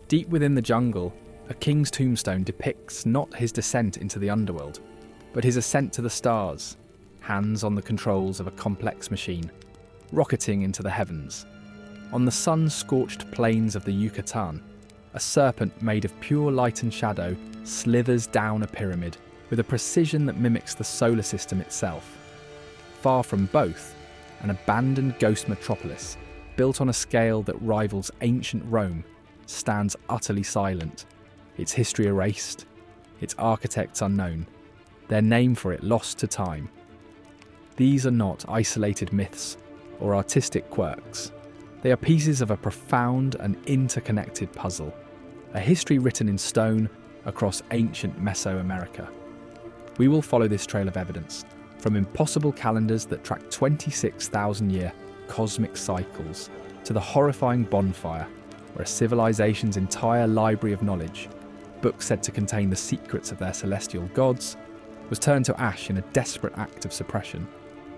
Deep within the jungle, a king's tombstone depicts not his descent into the underworld, but his ascent to the stars, hands on the controls of a complex machine, rocketing into the heavens. On the sun-scorched plains of the Yucatan, a serpent made of pure light and shadow slithers down a pyramid with a precision that mimics the solar system itself. Far from both, an abandoned ghost metropolis, built on a scale that rivals ancient Rome, stands utterly silent, its history erased, its architects unknown, their name for it lost to time. These are not isolated myths or artistic quirks. They are pieces of a profound and interconnected puzzle, a history written in stone across ancient Mesoamerica. We will follow this trail of evidence, from impossible calendars that track 26,000-year cosmic cycles to the horrifying bonfire where a civilization's entire library of knowledge, books said to contain the secrets of their celestial gods, was turned to ash in a desperate act of suppression.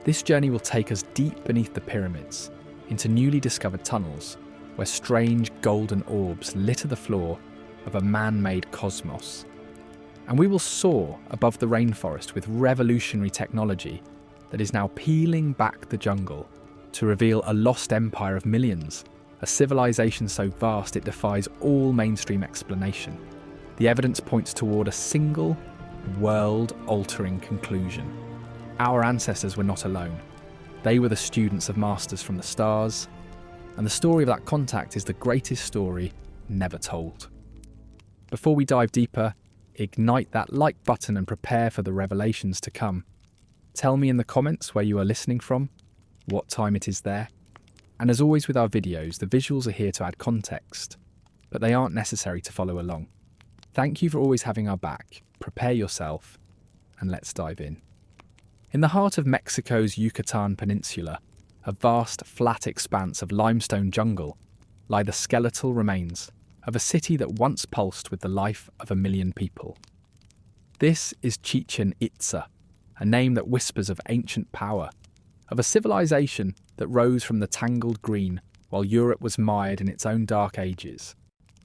This journey will take us deep beneath the pyramids, into newly discovered tunnels, where strange golden orbs litter the floor of a man-made cosmos. And we will soar above the rainforest with revolutionary technology that is now peeling back the jungle to reveal a lost empire of millions, a civilization so vast it defies all mainstream explanation. The evidence points toward a single, world-altering conclusion. Our ancestors were not alone. They were the students of masters from the stars, and the story of that contact is the greatest story never told. Before we dive deeper, ignite that like button and prepare for the revelations to come. Tell me in the comments where you are listening from, what time it is there. And as always with our videos, the visuals are here to add context, but they aren't necessary to follow along. Thank you for always having our back. Prepare yourself, and let's dive in. In the heart of Mexico's Yucatan Peninsula, a vast, flat expanse of limestone jungle, lie the skeletal remains of a city that once pulsed with the life of 1 million people. This is Chichen Itza, a name that whispers of ancient power, of a civilization that rose from the tangled green while Europe was mired in its own dark ages.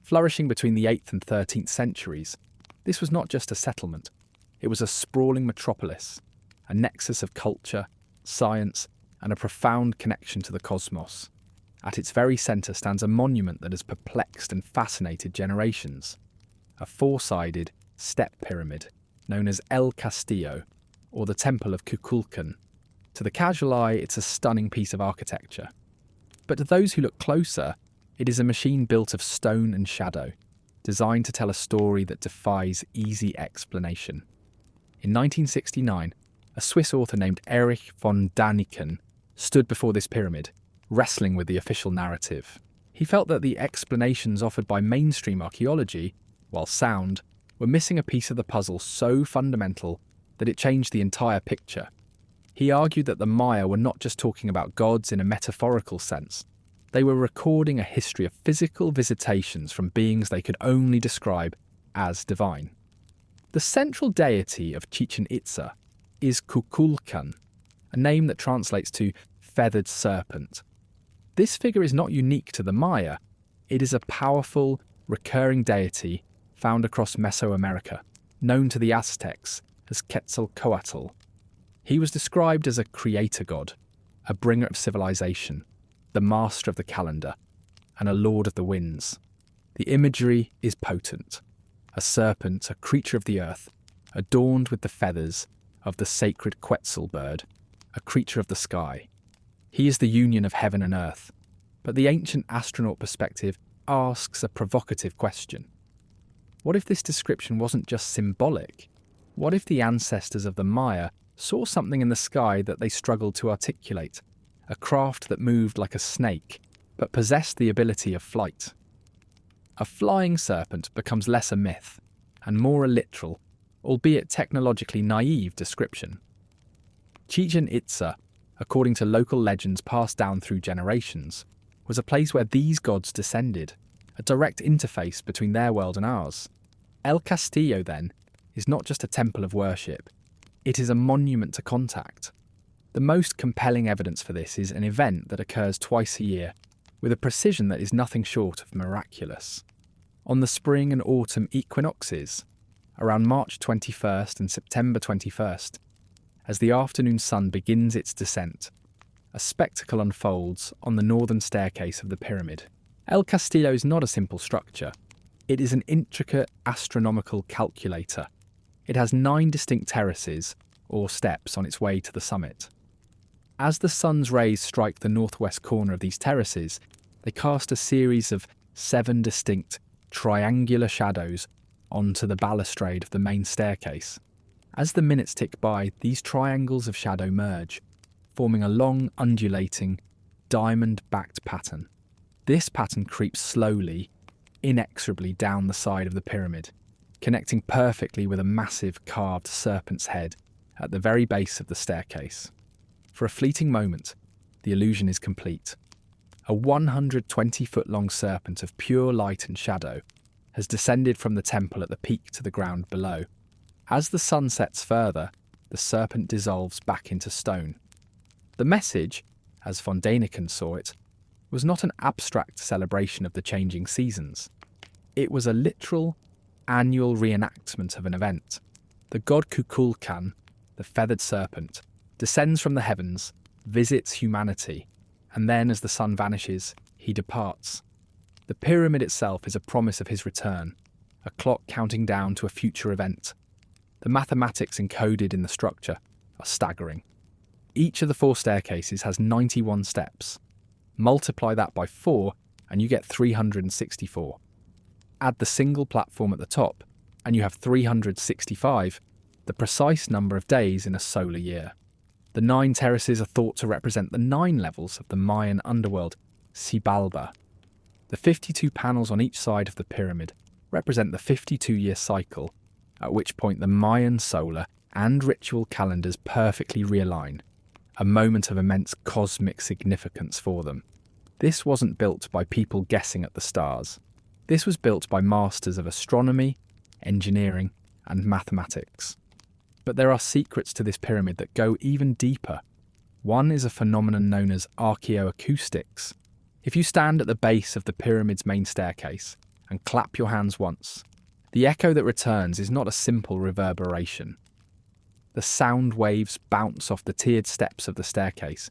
Flourishing between the 8th and 13th centuries, this was not just a settlement, it was a sprawling metropolis, a nexus of culture, science, and a profound connection to the cosmos. At its very centre stands a monument that has perplexed and fascinated generations, a four-sided step pyramid known as El Castillo, or the Temple of Kukulcan. To the casual eye, it's a stunning piece of architecture. But to those who look closer, it is a machine built of stone and shadow, designed to tell a story that defies easy explanation. In 1969, a Swiss author named Erich von Däniken stood before this pyramid, wrestling with the official narrative. He felt that the explanations offered by mainstream archaeology, while sound, were missing a piece of the puzzle so fundamental that it changed the entire picture. He argued that the Maya were not just talking about gods in a metaphorical sense. They were recording a history of physical visitations from beings they could only describe as divine. The central deity of Chichen Itza is Kukulcan, a name that translates to feathered serpent. This figure is not unique to the Maya. It is a powerful, recurring deity found across Mesoamerica, known to the Aztecs as Quetzalcoatl. He was described as a creator god, a bringer of civilization, the master of the calendar, and a lord of the winds. The imagery is potent. A serpent, a creature of the earth, adorned with the feathers of the sacred Quetzal bird, a creature of the sky. He is the union of heaven and earth, but the ancient astronaut perspective asks a provocative question. What if this description wasn't just symbolic? What if the ancestors of the Maya saw something in the sky that they struggled to articulate, a craft that moved like a snake, but possessed the ability of flight? A flying serpent becomes less a myth, and more a literal, albeit technologically naive description. Chichen Itza, according to local legends passed down through generations, was a place where these gods descended, a direct interface between their world and ours. El Castillo, then, is not just a temple of worship, it is a monument to contact. The most compelling evidence for this is an event that occurs twice a year, with a precision that is nothing short of miraculous. On the spring and autumn equinoxes, around March 21st and September 21st, as the afternoon sun begins its descent, a spectacle unfolds on the northern staircase of the pyramid. El Castillo is not a simple structure. It is an intricate astronomical calculator. It has 9 distinct terraces, or steps, on its way to the summit. As the sun's rays strike the northwest corner of these terraces, they cast a series of 7 distinct triangular shadows onto the balustrade of the main staircase. As the minutes tick by, these triangles of shadow merge, forming a long, undulating, diamond-backed pattern. This pattern creeps slowly, inexorably down the side of the pyramid, connecting perfectly with a massive carved serpent's head at the very base of the staircase. For a fleeting moment, the illusion is complete. A 120-foot-long serpent of pure light and shadow has descended from the temple at the peak to the ground below. As the sun sets further, the serpent dissolves back into stone. The message, as von Däniken saw it, was not an abstract celebration of the changing seasons. It was a literal, annual reenactment of an event. The god Kukulcan, the feathered serpent, descends from the heavens, visits humanity, and then as the sun vanishes, he departs. The pyramid itself is a promise of his return, a clock counting down to a future event. The mathematics encoded in the structure are staggering. Each of the 4 staircases has 91 steps. Multiply that by 4 and you get 364. Add the single platform at the top and you have 365, the precise number of days in a solar year. The 9 terraces are thought to represent the 9 levels of the Mayan underworld, Xibalba. The 52 panels on each side of the pyramid represent the 52-year cycle, at which point the Mayan solar and ritual calendars perfectly realign, a moment of immense cosmic significance for them. This wasn't built by people guessing at the stars. This was built by masters of astronomy, engineering, and mathematics. But there are secrets to this pyramid that go even deeper. One is a phenomenon known as archaeoacoustics. If you stand at the base of the pyramid's main staircase and clap your hands once, the echo that returns is not a simple reverberation. The sound waves bounce off the tiered steps of the staircase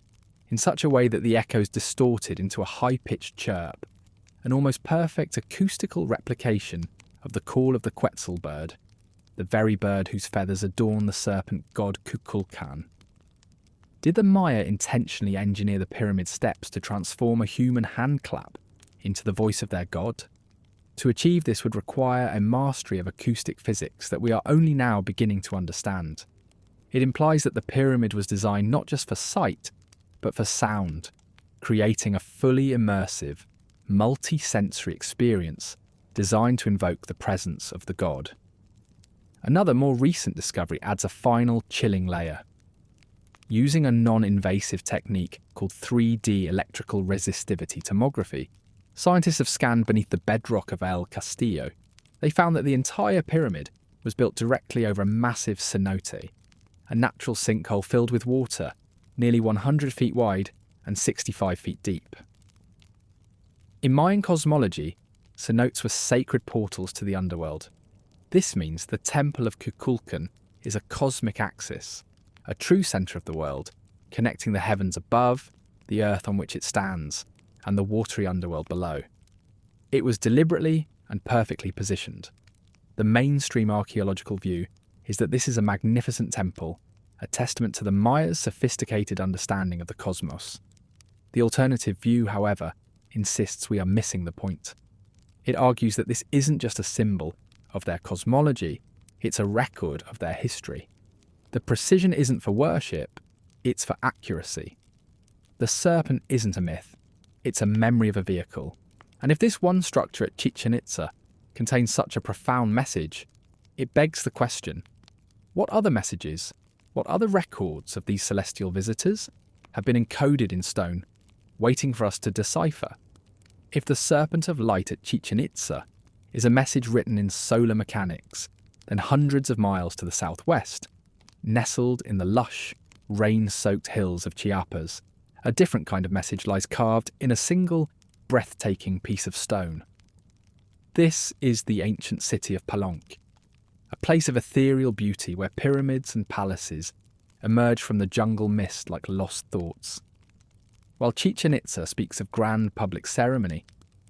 in such a way that the echo is distorted into a high-pitched chirp, an almost perfect acoustical replication of the call of the Quetzal bird, the very bird whose feathers adorn the serpent god Kukulcan. Did the Maya intentionally engineer the pyramid steps to transform a human handclap into the voice of their god? To achieve this would require a mastery of acoustic physics that we are only now beginning to understand. It implies that the pyramid was designed not just for sight, but for sound, creating a fully immersive, multi-sensory experience designed to invoke the presence of the god. Another more recent discovery adds a final chilling layer. Using a non-invasive technique called 3D electrical resistivity tomography, scientists have scanned beneath the bedrock of El Castillo. They found that the entire pyramid was built directly over a massive cenote, a natural sinkhole filled with water, nearly 100 feet wide and 65 feet deep. In Mayan cosmology, cenotes were sacred portals to the underworld. This means the Temple of Kukulcan is a cosmic axis, a true centre of the world, connecting the heavens above, the earth on which it stands, and the watery underworld below. It was deliberately and perfectly positioned. The mainstream archaeological view is that this is a magnificent temple, a testament to the Mayas' sophisticated understanding of the cosmos. The alternative view, however, insists we are missing the point. It argues that this isn't just a symbol of their cosmology, it's a record of their history. The precision isn't for worship, it's for accuracy. The serpent isn't a myth, it's a memory of a vehicle. And if this one structure at Chichen Itza contains such a profound message, it begs the question, what other messages, what other records of these celestial visitors have been encoded in stone, waiting for us to decipher? If the serpent of light at Chichen Itza is a message written in solar mechanics, then hundreds of miles to the southwest, nestled in the lush, rain-soaked hills of Chiapas, a different kind of message lies carved in a single, breathtaking piece of stone. This is the ancient city of Palenque, a place of ethereal beauty where pyramids and palaces emerge from the jungle mist like lost thoughts. While Chichen Itza speaks of grand public ceremony,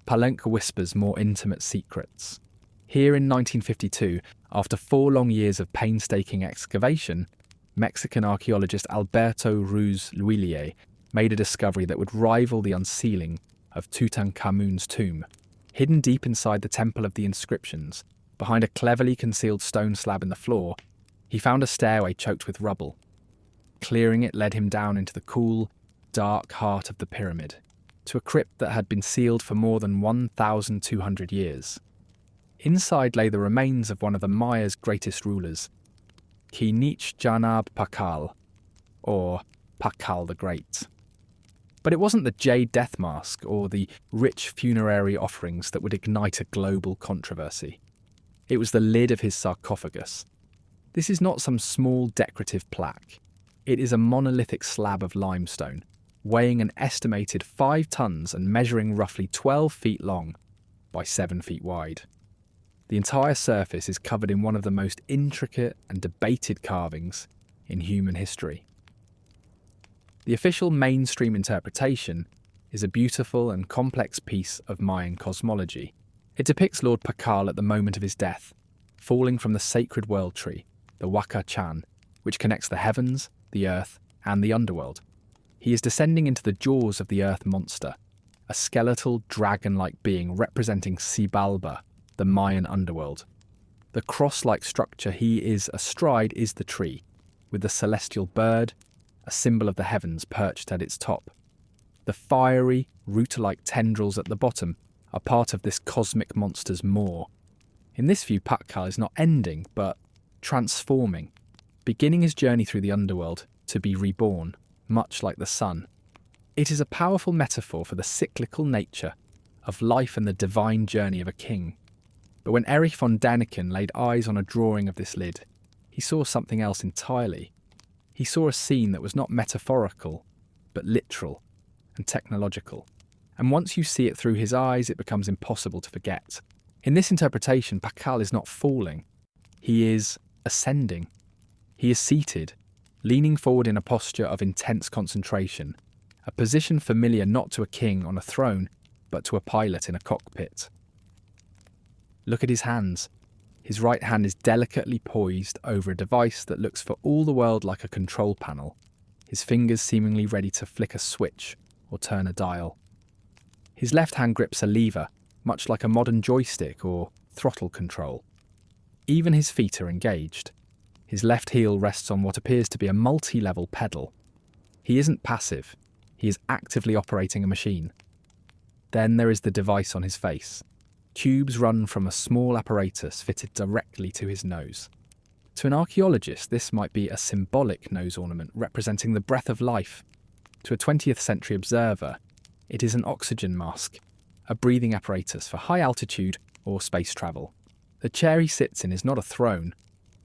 Palenque whispers more intimate secrets. Here in 1952, after 4 long years of painstaking excavation, Mexican archaeologist Alberto Ruiz Luillier made a discovery that would rival the unsealing of Tutankhamun's tomb. Hidden deep inside the Temple of the Inscriptions, behind a cleverly concealed stone slab in the floor, he found a stairway choked with rubble. Clearing it led him down into the cool, dark heart of the pyramid, to a crypt that had been sealed for more than 1,200 years. Inside lay the remains of one of the Maya's greatest rulers, Janab Pacal, or Pacal the Great. But it wasn't the jade death mask or the rich funerary offerings that would ignite a global controversy. It was the lid of his sarcophagus. This is not some small decorative plaque. It is a monolithic slab of limestone, weighing an estimated 5 tons and measuring roughly 12 feet long by 7 feet wide. The entire surface is covered in one of the most intricate and debated carvings in human history. The official mainstream interpretation is a beautiful and complex piece of Mayan cosmology. It depicts Lord Pacal at the moment of his death, falling from the sacred world tree, the Kukulcan, which connects the heavens, the earth, and the underworld. He is descending into the jaws of the earth monster, a skeletal dragon-like being representing Xibalba, the Mayan underworld. The cross-like structure he is astride is the tree, with the celestial bird, a symbol of the heavens, perched at its top. The fiery, root-like tendrils at the bottom are part of this cosmic monster's maw. In this view, Pacal is not ending, but transforming, beginning his journey through the underworld to be reborn, much like the sun. It is a powerful metaphor for the cyclical nature of life and the divine journey of a king. But when Erich von Däniken laid eyes on a drawing of this lid, he saw something else entirely. He saw a scene that was not metaphorical, but literal and technological. And once you see it through his eyes, it becomes impossible to forget. In this interpretation, Pacal is not falling. He is ascending. He is seated, leaning forward in a posture of intense concentration, a position familiar not to a king on a throne, but to a pilot in a cockpit. Look at his hands. His right hand is delicately poised over a device that looks for all the world like a control panel, his fingers seemingly ready to flick a switch or turn a dial. His left hand grips a lever, much like a modern joystick or throttle control. Even his feet are engaged. His left heel rests on what appears to be a multi-level pedal. He isn't passive. He is actively operating a machine. Then there is the device on his face. Tubes run from a small apparatus fitted directly to his nose. To an archaeologist, this might be a symbolic nose ornament representing the breath of life. To a 20th century observer, it is an oxygen mask, a breathing apparatus for high altitude or space travel. The chair he sits in is not a throne,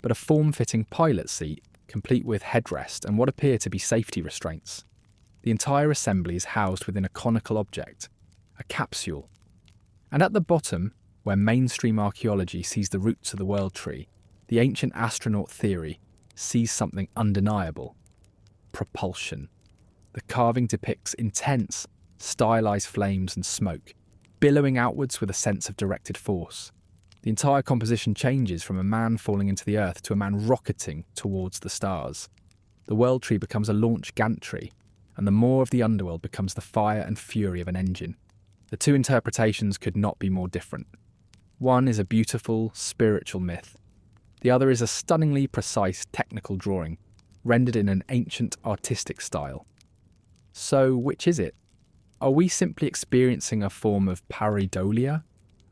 but a form-fitting pilot seat, complete with headrest and what appear to be safety restraints. The entire assembly is housed within a conical object, a capsule. And at the bottom, where mainstream archaeology sees the roots of the world tree, the ancient astronaut theory sees something undeniable: propulsion. The carving depicts intense, stylized flames and smoke, billowing outwards with a sense of directed force. The entire composition changes from a man falling into the earth to a man rocketing towards the stars. The world tree becomes a launch gantry, and the maw of the underworld becomes the fire and fury of an engine. The two interpretations could not be more different. One is a beautiful, spiritual myth. The other is a stunningly precise technical drawing, rendered in an ancient artistic style. So, which is it? Are we simply experiencing a form of pareidolia?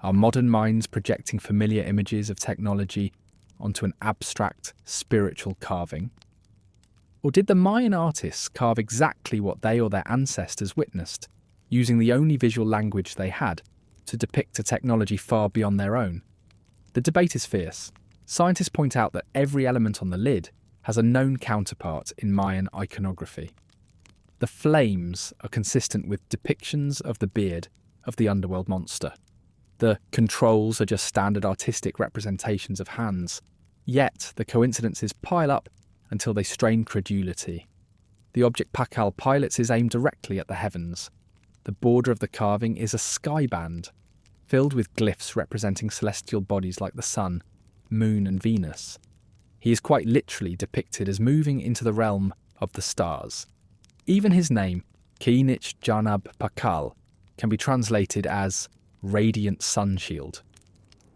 Are modern minds projecting familiar images of technology onto an abstract, spiritual carving? Or did the Mayan artists carve exactly what they or their ancestors witnessed, using the only visual language they had to depict a technology far beyond their own? The debate is fierce. Scientists point out that every element on the lid has a known counterpart in Mayan iconography. The flames are consistent with depictions of the beard of the underworld monster. The controls are just standard artistic representations of hands, yet the coincidences pile up until they strain credulity. The object Pacal pilots is aimed directly at the heavens. The border of the carving is a skyband, filled with glyphs representing celestial bodies like the sun, moon and Venus. He is quite literally depicted as moving into the realm of the stars. Even his name, Kiinich Janab Pacal, can be translated as Radiant Sun Shield.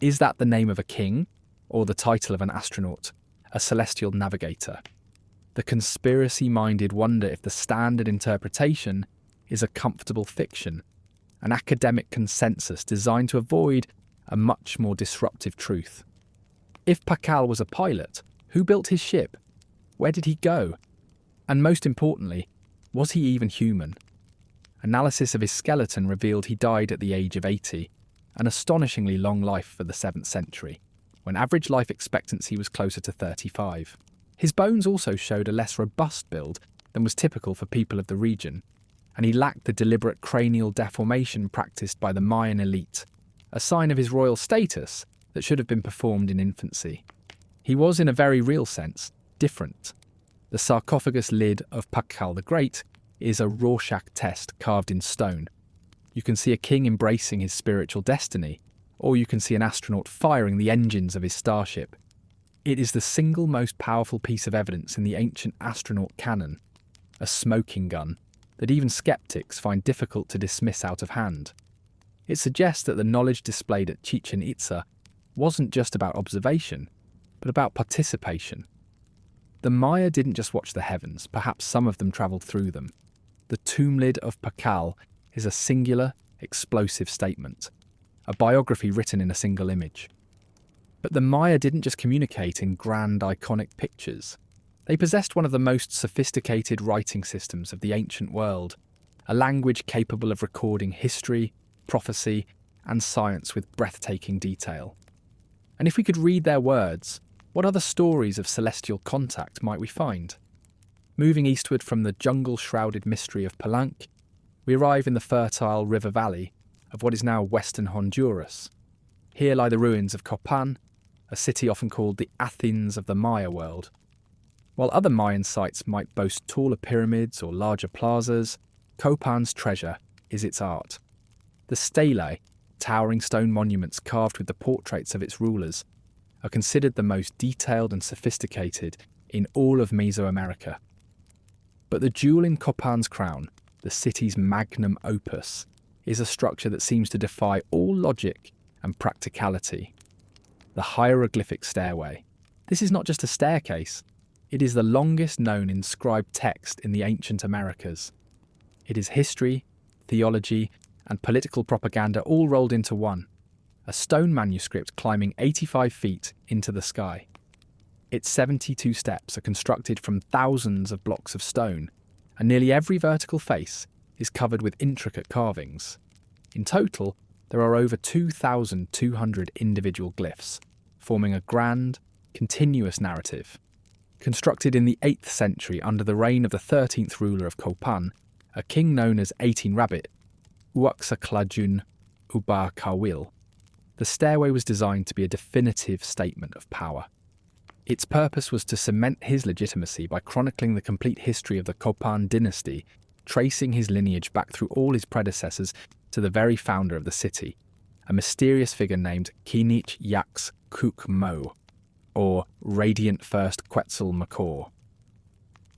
Is that the name of a king, or the title of an astronaut, a celestial navigator? The conspiracy-minded wonder if the standard interpretation is a comfortable fiction, an academic consensus designed to avoid a much more disruptive truth. If Pacal was a pilot, who built his ship? Where did he go? And most importantly, was he even human? Analysis of his skeleton revealed he died at the age of 80, an astonishingly long life for the 7th century, when average life expectancy was closer to 35. His bones also showed a less robust build than was typical for people of the region, and he lacked the deliberate cranial deformation practiced by the Mayan elite, a sign of his royal status that should have been performed in infancy. He was, in a very real sense, different. The sarcophagus lid of Pacal the Great is a Rorschach test carved in stone. You can see a king embracing his spiritual destiny, or you can see an astronaut firing the engines of his starship. It is the single most powerful piece of evidence in the ancient astronaut canon, a smoking gun that even skeptics find difficult to dismiss out of hand. It suggests that the knowledge displayed at Chichen Itza wasn't just about observation, but about participation. The Maya didn't just watch the heavens, perhaps some of them travelled through them. The tomb lid of Pacal is a singular, explosive statement, a biography written in a single image. But the Maya didn't just communicate in grand, iconic pictures. They possessed one of the most sophisticated writing systems of the ancient world, a language capable of recording history, prophecy, and science with breathtaking detail. And if we could read their words, what other stories of celestial contact might we find? Moving eastward from the jungle-shrouded mystery of Palenque, we arrive in the fertile river valley of what is now western Honduras. Here lie the ruins of Copan, a city often called the Athens of the Maya world. While other Mayan sites might boast taller pyramids or larger plazas, Copan's treasure is its art. The stelae, towering stone monuments carved with the portraits of its rulers, are considered the most detailed and sophisticated in all of Mesoamerica. But the jewel in Copan's crown, the city's magnum opus, is a structure that seems to defy all logic and practicality. The hieroglyphic stairway. This is not just a staircase, it is the longest known inscribed text in the ancient Americas. It is history, theology, and political propaganda all rolled into one, a stone manuscript climbing 85 feet into the sky. Its 72 steps are constructed from thousands of blocks of stone, and nearly every vertical face is covered with intricate carvings. In total, there are over 2,200 individual glyphs, forming a grand, continuous narrative. Constructed in the 8th century under the reign of the 13th ruler of Copan, a king known as 18 Rabbit, Uaxaclajun Uba Kawil, the stairway was designed to be a definitive statement of power. Its purpose was to cement his legitimacy by chronicling the complete history of the Copan dynasty, tracing his lineage back through all his predecessors to the very founder of the city, a mysterious figure named Kiinich Yax Kuk Mo, or Radiant First Quetzalcoatl.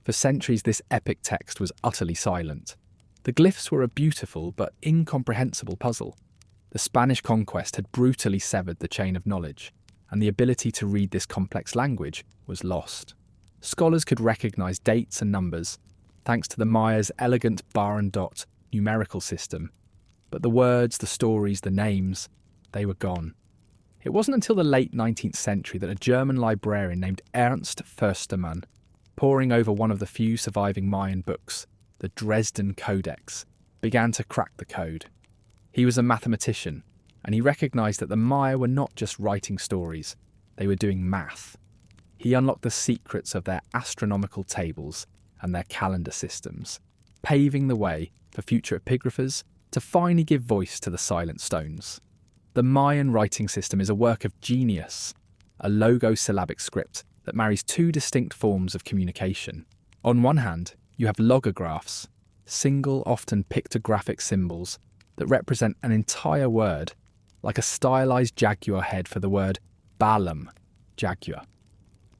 For centuries, this epic text was utterly silent. The glyphs were a beautiful but incomprehensible puzzle. The Spanish conquest had brutally severed the chain of knowledge, and the ability to read this complex language was lost. Scholars could recognize dates and numbers, thanks to the Maya's elegant bar and dot numerical system, but the words, the stories, the names, they were gone. It wasn't until the late 19th century that a German librarian named Ernst Förstermann, poring over one of the few surviving Mayan books, the Dresden Codex, began to crack the code. He was a mathematician, and he recognized that the Maya were not just writing stories, they were doing math. He unlocked the secrets of their astronomical tables and their calendar systems, paving the way for future epigraphers to finally give voice to the silent stones. The Mayan writing system is a work of genius, a logosyllabic script that marries two distinct forms of communication. On one hand, you have logographs, single, often pictographic symbols that represent an entire word, like a stylized jaguar head for the word balam, jaguar.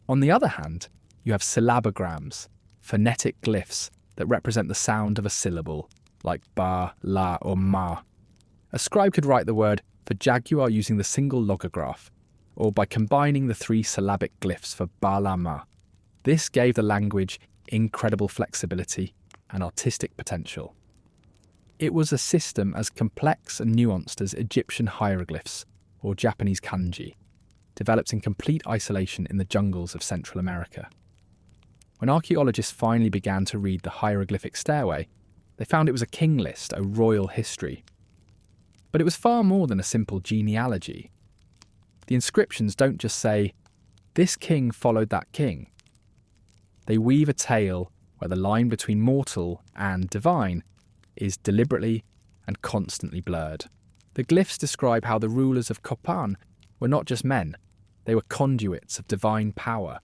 On the other hand, you have syllabograms, phonetic glyphs that represent the sound of a syllable, like ba, la, or ma. A scribe could write the word for jaguar using the single logograph, or by combining the three syllabic glyphs for ba, la, ma. This gave the language incredible flexibility and artistic potential. It was a system as complex and nuanced as Egyptian hieroglyphs or Japanese kanji, developed in complete isolation in the jungles of Central America. When archaeologists finally began to read the hieroglyphic stairway, they found it was a king list, a royal history. But it was far more than a simple genealogy. The inscriptions don't just say, "This king followed that king." They weave a tale where the line between mortal and divine is deliberately and constantly blurred. The glyphs describe how the rulers of Kukulcan were not just men, they were conduits of divine power.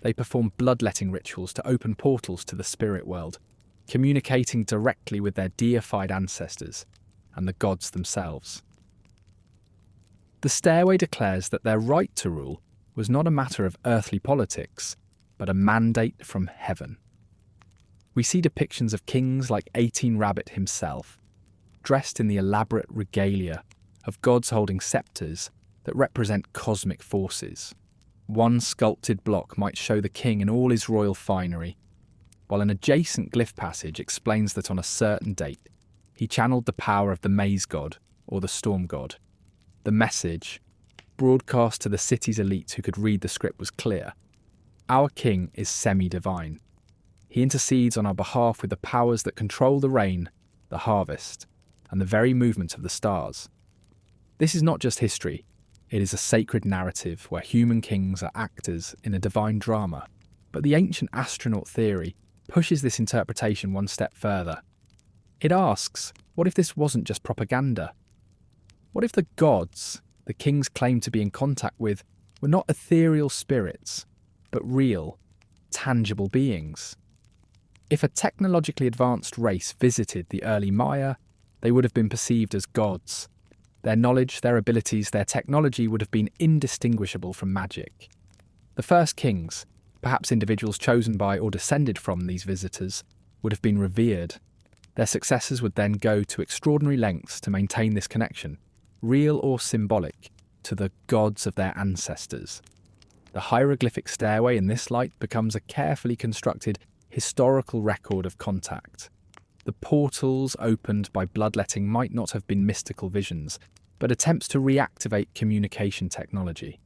They performed bloodletting rituals to open portals to the spirit world, communicating directly with their deified ancestors and the gods themselves. The stairway declares that their right to rule was not a matter of earthly politics, but a mandate from heaven. We see depictions of kings like 18 Rabbit himself, dressed in the elaborate regalia of gods holding sceptres that represent cosmic forces. One sculpted block might show the king in all his royal finery, while an adjacent glyph passage explains that on a certain date, he channeled the power of the maize god or the storm god. The message, broadcast to the city's elite who could read the script, was clear. Our king is semi-divine. He intercedes on our behalf with the powers that control the rain, the harvest, and the very movement of the stars. This is not just history, it is a sacred narrative where human kings are actors in a divine drama. But the ancient astronaut theory pushes this interpretation one step further. It asks, what if this wasn't just propaganda? What if the gods the kings claimed to be in contact with were not ethereal spirits, but real, tangible beings? If a technologically advanced race visited the early Maya, they would have been perceived as gods. Their knowledge, their abilities, their technology would have been indistinguishable from magic. The first kings, perhaps individuals chosen by or descended from these visitors, would have been revered. Their successors would then go to extraordinary lengths to maintain this connection, real or symbolic, to the gods of their ancestors. The hieroglyphic stairway in this light becomes a carefully constructed historical record of contact. The portals opened by bloodletting might not have been mystical visions, but attempts to reactivate communication technology.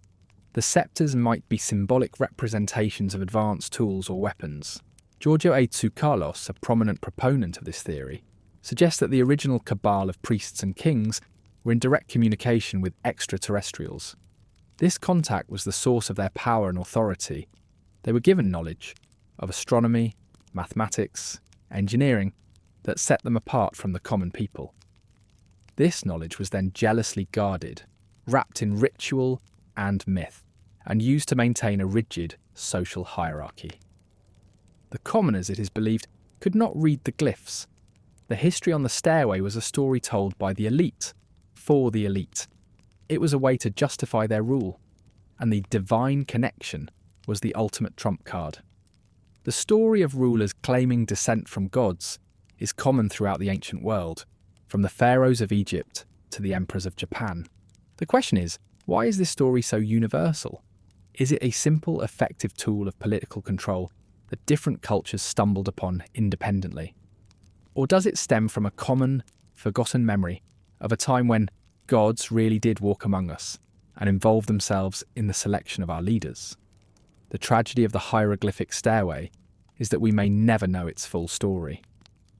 The sceptres might be symbolic representations of advanced tools or weapons. Giorgio A. Tsoukalos, a prominent proponent of this theory, suggests that the original cabal of priests and kings were in direct communication with extraterrestrials. This contact was the source of their power and authority. They were given knowledge of astronomy, mathematics, engineering that set them apart from the common people. This knowledge was then jealously guarded, wrapped in ritual and myth, and used to maintain a rigid social hierarchy. The commoners, it is believed, could not read the glyphs. The history on the stairway was a story told by the elite, for the elite. It was a way to justify their rule, and the divine connection was the ultimate trump card. The story of rulers claiming descent from gods is common throughout the ancient world, from the pharaohs of Egypt to the emperors of Japan. The question is, why is this story so universal? Is it a simple, effective tool of political control that different cultures stumbled upon independently? Or does it stem from a common, forgotten memory of a time when gods really did walk among us and involve themselves in the selection of our leaders? The tragedy of the hieroglyphic stairway is that we may never know its full story.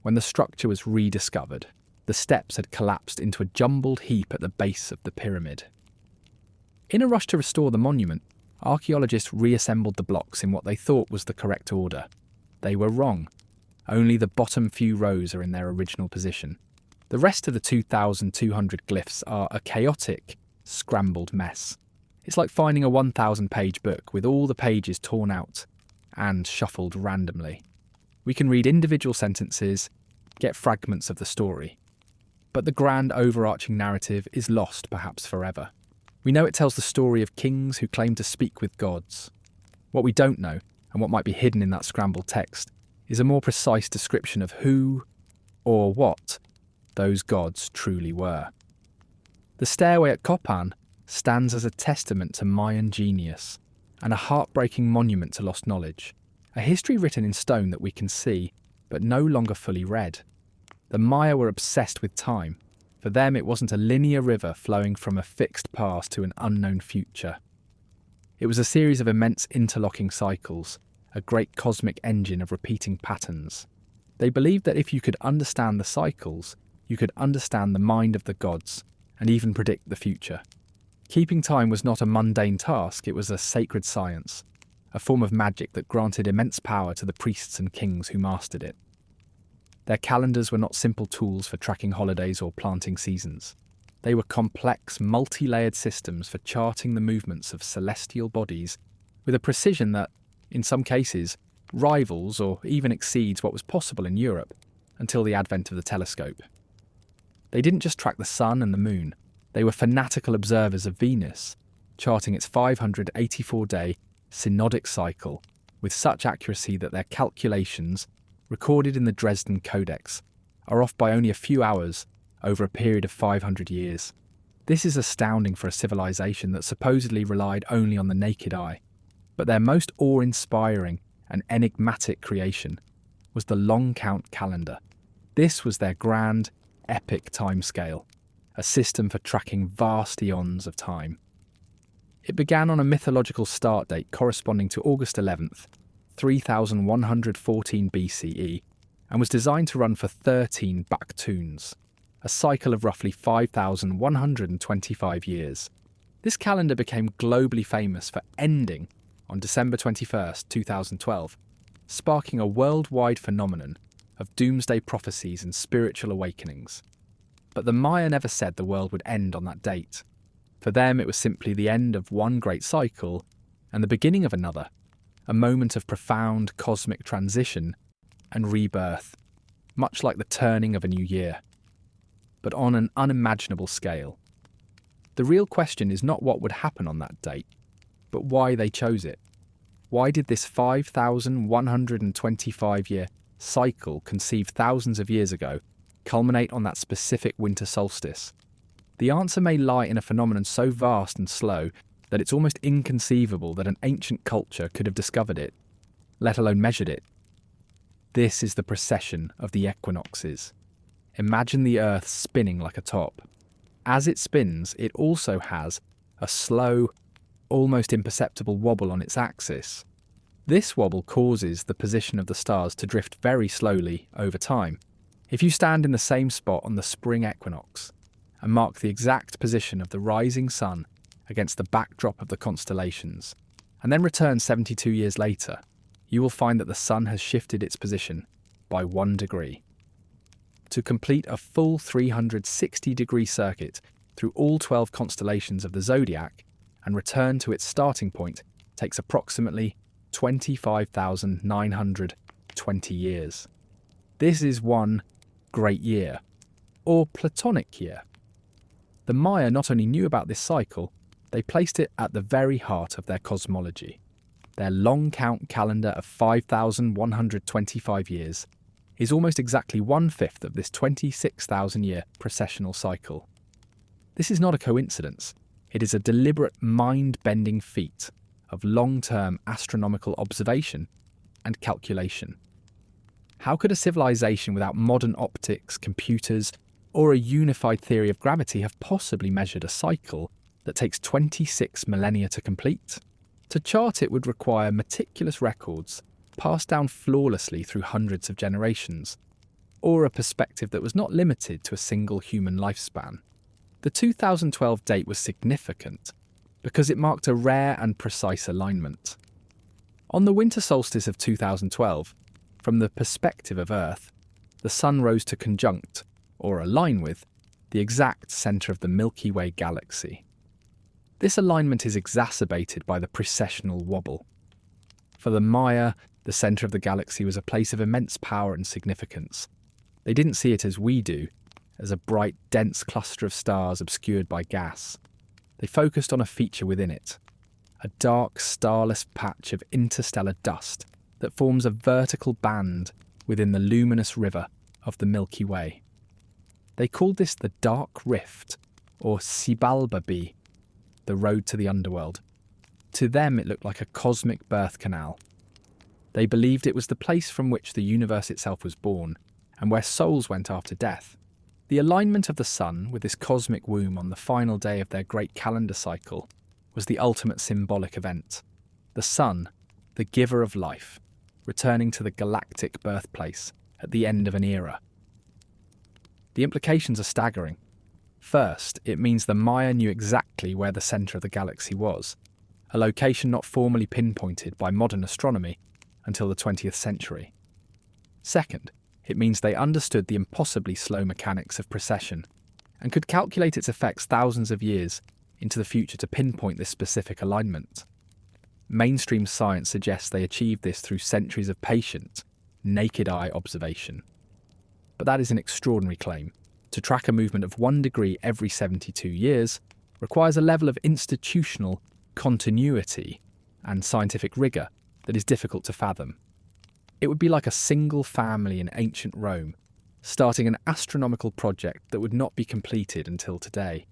When the structure was rediscovered, the steps had collapsed into a jumbled heap at the base of the pyramid. In a rush to restore the monument, archaeologists reassembled the blocks in what they thought was the correct order. They were wrong. Only the bottom few rows are in their original position. The rest of the 2,200 glyphs are a chaotic, scrambled mess. It's like finding a 1,000-page book with all the pages torn out and shuffled randomly. We can read individual sentences, get fragments of the story, but the grand overarching narrative is lost perhaps forever. We know it tells the story of kings who claim to speak with gods. What we don't know, and what might be hidden in that scrambled text, is a more precise description of who, or what, those gods truly were. The stairway at Copan stands as a testament to Mayan genius and a heartbreaking monument to lost knowledge, a history written in stone that we can see, but no longer fully read. The Maya were obsessed with time. For them, it wasn't a linear river flowing from a fixed past to an unknown future. It was a series of immense interlocking cycles, a great cosmic engine of repeating patterns. They believed that if you could understand the cycles, you could understand the mind of the gods and even predict the future. Keeping time was not a mundane task, it was a sacred science, a form of magic that granted immense power to the priests and kings who mastered it. Their calendars were not simple tools for tracking holidays or planting seasons. They were complex, multi-layered systems for charting the movements of celestial bodies with a precision that, in some cases, rivals or even exceeds what was possible in Europe until the advent of the telescope. They didn't just track the sun and the moon, they were fanatical observers of Venus, charting its 584-day synodic cycle with such accuracy that their calculations, recorded in the Dresden Codex, are off by only a few hours over a period of 500 years. This is astounding for a civilization that supposedly relied only on the naked eye. But their most awe-inspiring and enigmatic creation was the long count calendar. This was their grand, epic timescale, a system for tracking vast eons of time. It began on a mythological start date corresponding to August 11th, 3114 BCE, and was designed to run for 13 baktuns, a cycle of roughly 5,125 years. This calendar became globally famous for ending on December 21st, 2012, sparking a worldwide phenomenon of doomsday prophecies and spiritual awakenings. But the Maya never said the world would end on that date. For them, it was simply the end of one great cycle and the beginning of another, a moment of profound cosmic transition and rebirth, much like the turning of a new year, but on an unimaginable scale. The real question is not what would happen on that date, but why they chose it. Why did this 5,125-year cycle conceived thousands of years ago culminate on that specific winter solstice? The answer may lie in a phenomenon so vast and slow that it's almost inconceivable that an ancient culture could have discovered it, let alone measured it. This is the precession of the equinoxes. Imagine the Earth spinning like a top. As it spins, it also has a slow, almost imperceptible wobble on its axis. This wobble causes the position of the stars to drift very slowly over time. If you stand in the same spot on the spring equinox and mark the exact position of the rising sun against the backdrop of the constellations, and then return 72 years later, you will find that the sun has shifted its position by 1 degree. To complete a full 360-degree circuit through all 12 constellations of the zodiac and return to its starting point takes approximately 25,920 years. This is one great year, or Platonic year. The Maya not only knew about this cycle, they placed it at the very heart of their cosmology. Their long count calendar of 5,125 years is almost exactly 1/5 of this 26,000-year precessional cycle. This is not a coincidence. It is a deliberate, mind-bending feat of long-term astronomical observation and calculation. How could a civilization without modern optics, computers, or a unified theory of gravity have possibly measured a cycle that takes 26 millennia to complete? To chart it would require meticulous records passed down flawlessly through hundreds of generations, or a perspective that was not limited to a single human lifespan. The 2012 date was significant because it marked a rare and precise alignment. On the winter solstice of 2012, from the perspective of Earth, the sun rose to conjunct or align with, the exact centre of the Milky Way galaxy. This alignment is exacerbated by the precessional wobble. For the Maya, the centre of the galaxy was a place of immense power and significance. They didn't see it as we do, as a bright, dense cluster of stars obscured by gas. They focused on a feature within it, a dark, starless patch of interstellar dust that forms a vertical band within the luminous river of the Milky Way. They called this the Dark Rift, or Xibalba, the road to the underworld. To them it looked like a cosmic birth canal. They believed it was the place from which the universe itself was born, and where souls went after death. The alignment of the sun with this cosmic womb on the final day of their great calendar cycle was the ultimate symbolic event. The sun, the giver of life, returning to the galactic birthplace at the end of an era. The implications are staggering. First, it means the Maya knew exactly where the centre of the galaxy was, a location not formally pinpointed by modern astronomy until the 20th century. Second, it means they understood the impossibly slow mechanics of precession and could calculate its effects thousands of years into the future to pinpoint this specific alignment. Mainstream science suggests they achieved this through centuries of patient, naked eye observation. But that is an extraordinary claim. To track a movement of 1 degree every 72 years requires a level of institutional continuity and scientific rigour that is difficult to fathom. It would be like a single family in ancient Rome, starting an astronomical project that would not be completed until today.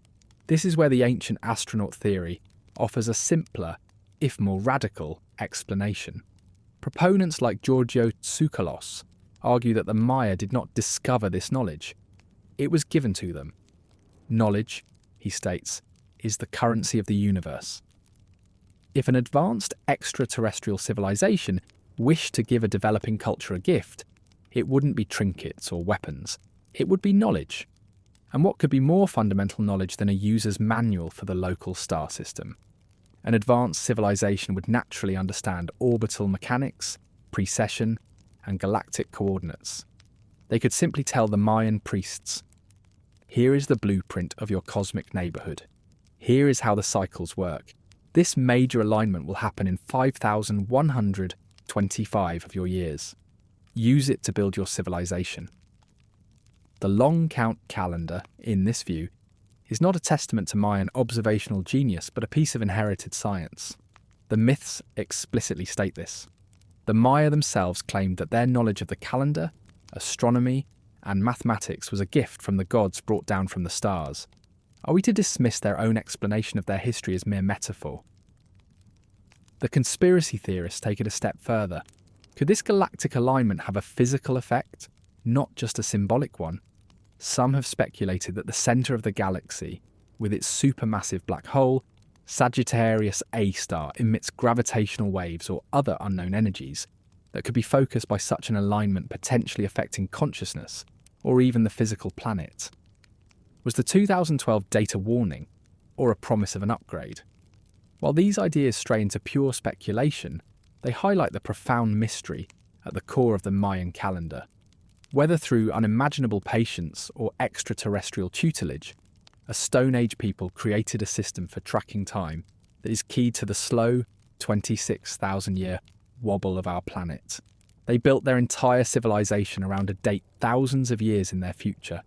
This is where the ancient astronaut theory offers a simpler, if more radical, explanation. Proponents like Giorgio Tsoukalos argue that the Maya did not discover this knowledge. It was given to them. Knowledge, he states, is the currency of the universe. If an advanced extraterrestrial civilization wished to give a developing culture a gift, it wouldn't be trinkets or weapons. It would be knowledge. And what could be more fundamental knowledge than a user's manual for the local star system? An advanced civilization would naturally understand orbital mechanics, precession, and galactic coordinates. They could simply tell the Mayan priests, "Here is the blueprint of your cosmic neighbourhood. Here is how the cycles work. This major alignment will happen in 5,125 of your years. Use it to build your civilization." The long count calendar, in this view, is not a testament to Mayan observational genius, but a piece of inherited science. The myths explicitly state this. The Maya themselves claimed that their knowledge of the calendar, astronomy, and mathematics was a gift from the gods brought down from the stars. Are we to dismiss their own explanation of their history as mere metaphor? The conspiracy theorists take it a step further. Could this galactic alignment have a physical effect, not just a symbolic one? Some have speculated that the centre of the galaxy, with its supermassive black hole, Sagittarius A star, emits gravitational waves or other unknown energies that could be focused by such an alignment, potentially affecting consciousness or even the physical planet. Was the 2012 data warning or a promise of an upgrade? While these ideas stray into pure speculation, they highlight the profound mystery at the core of the Mayan calendar. Whether through unimaginable patience or extraterrestrial tutelage, a Stone Age people created a system for tracking time that is keyed to the slow 26,000-year wobble of our planet. They built their entire civilization around a date thousands of years in their future,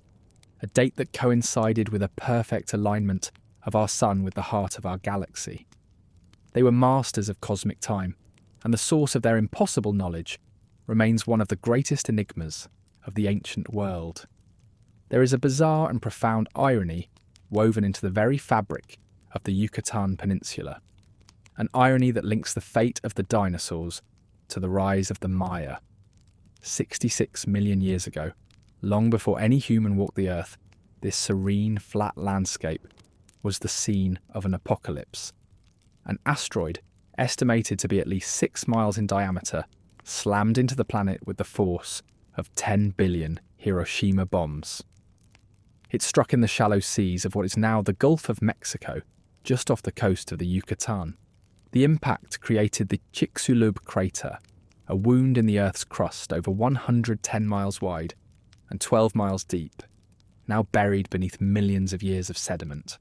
a date that coincided with a perfect alignment of our sun with the heart of our galaxy. They were masters of cosmic time, and the source of their impossible knowledge remains one of the greatest enigmas of the ancient world. There is a bizarre and profound irony woven into the very fabric of the Yucatan Peninsula, an irony that links the fate of the dinosaurs to the rise of the Maya. 66 million years ago, long before any human walked the earth, this serene, flat landscape was the scene of an apocalypse. An asteroid, estimated to be at least 6 miles in diameter, slammed into the planet with the force of 10 billion Hiroshima bombs. It struck in the shallow seas of what is now the Gulf of Mexico, just off the coast of the Yucatan. The impact created the Chicxulub crater, a wound in the Earth's crust over 110 miles wide and 12 miles deep. now buried beneath millions of years of sediment.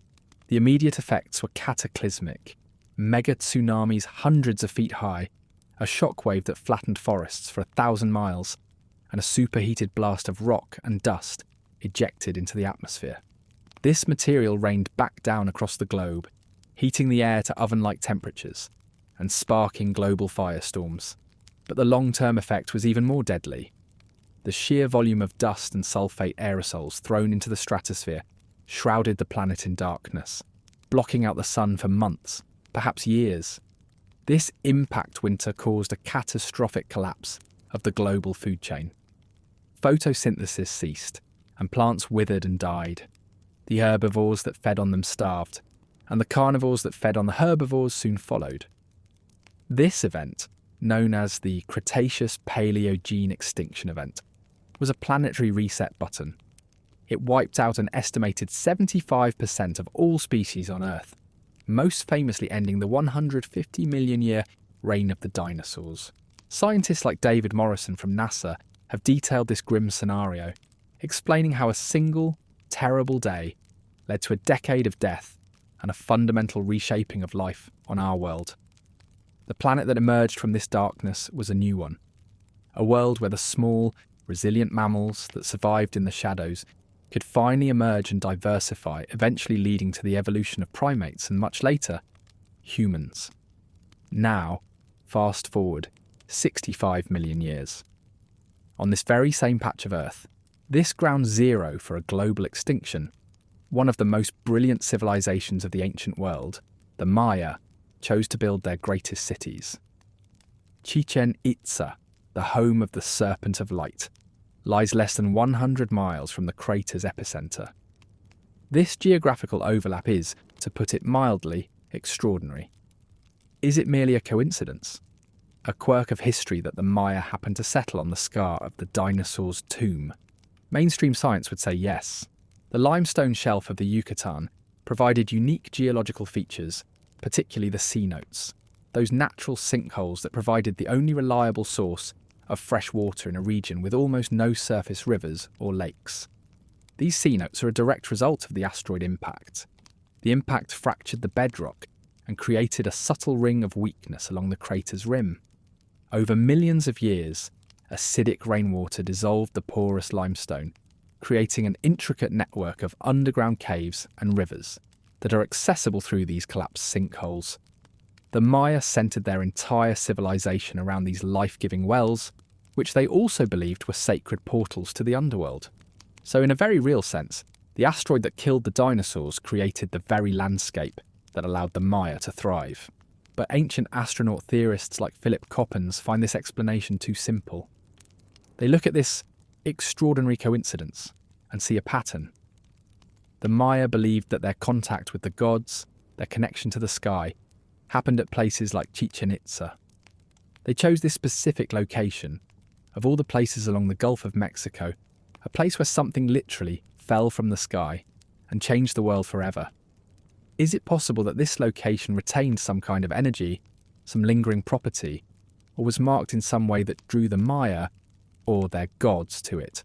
The immediate effects were cataclysmic. Mega tsunamis hundreds of feet high, a shockwave that flattened forests for 1,000 miles, and a superheated blast of rock and dust ejected into the atmosphere. This material rained back down across the globe, heating the air to oven-like temperatures and sparking global firestorms. But the long-term effect was even more deadly. The sheer volume of dust and sulfate aerosols thrown into the stratosphere shrouded the planet in darkness, blocking out the sun for months, perhaps years. This impact winter caused a catastrophic collapse of the global food chain. Photosynthesis ceased, and plants withered and died. The herbivores that fed on them starved, and the carnivores that fed on the herbivores soon followed. This event, known as the Cretaceous-Paleogene extinction event, was a planetary reset button. It wiped out an estimated 75% of all species on Earth, most famously ending the 150 million year reign of the dinosaurs. Scientists like David Morrison from NASA have detailed this grim scenario, explaining how a single, terrible day led to a decade of death and a fundamental reshaping of life on our world. The planet that emerged from this darkness was a new one, a world where the small, resilient mammals that survived in the shadows could finally emerge and diversify, eventually leading to the evolution of primates and, much later, humans. Now, fast forward 65 million years. On this very same patch of Earth, this ground zero for a global extinction, one of the most brilliant civilizations of the ancient world, the Maya, chose to build their greatest cities. Chichen Itza, the home of the Serpent of Light, lies less than 100 miles from the crater's epicenter. This geographical overlap is, to put it mildly, extraordinary. Is it merely a coincidence? A quirk of history that the Maya happened to settle on the scar of the dinosaur's tomb? Mainstream science would say yes. The limestone shelf of the Yucatan provided unique geological features, particularly the cenotes, those natural sinkholes that provided the only reliable source of fresh water in a region with almost no surface rivers or lakes. These cenotes are a direct result of the asteroid impact. The impact fractured the bedrock and created a subtle ring of weakness along the crater's rim. Over millions of years, acidic rainwater dissolved the porous limestone, creating an intricate network of underground caves and rivers that are accessible through these collapsed sinkholes. The Maya centered their entire civilization around these life-giving wells, which they also believed were sacred portals to the underworld. So in a very real sense, the asteroid that killed the dinosaurs created the very landscape that allowed the Maya to thrive. But ancient astronaut theorists like Philip Coppens find this explanation too simple. They look at this extraordinary coincidence and see a pattern. The Maya believed that their contact with the gods, their connection to the sky, happened at places like Chichen Itza. They chose this specific location, of all the places along the Gulf of Mexico, a place where something literally fell from the sky and changed the world forever. Is it possible that this location retained some kind of energy, some lingering property, or was marked in some way that drew the Maya, or their gods, to it?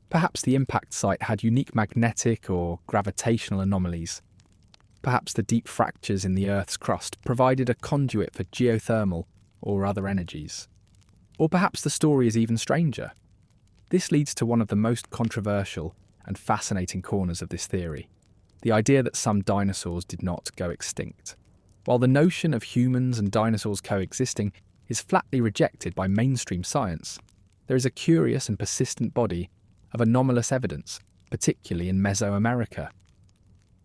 Perhaps the impact site had unique magnetic or gravitational anomalies. Perhaps the deep fractures in the Earth's crust provided a conduit for geothermal or other energies. Or perhaps the story is even stranger. This leads to one of the most controversial and fascinating corners of this theory, the idea that some dinosaurs did not go extinct. While the notion of humans and dinosaurs coexisting is flatly rejected by mainstream science, there is a curious and persistent body of anomalous evidence, particularly in Mesoamerica.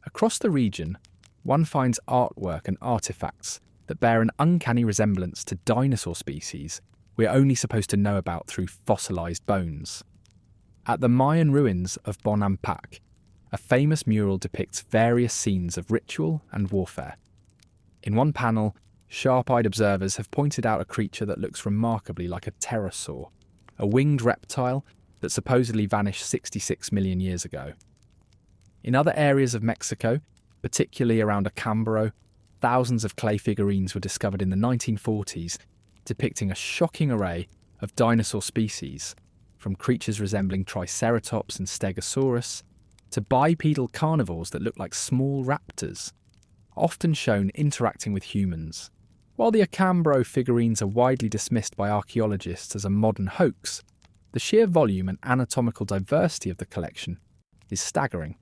Across the region, one finds artwork and artifacts that bear an uncanny resemblance to dinosaur species we're only supposed to know about through fossilized bones. At the Mayan ruins of Bonampak, a famous mural depicts various scenes of ritual and warfare. In one panel, sharp-eyed observers have pointed out a creature that looks remarkably like a pterosaur, a winged reptile that supposedly vanished 66 million years ago. In other areas of Mexico, particularly around Acambaro, thousands of clay figurines were discovered in the 1940s, depicting a shocking array of dinosaur species, from creatures resembling Triceratops and Stegosaurus to bipedal carnivores that look like small raptors, often shown interacting with humans. While the Acambro figurines are widely dismissed by archaeologists as a modern hoax, the sheer volume and anatomical diversity of the collection is staggering.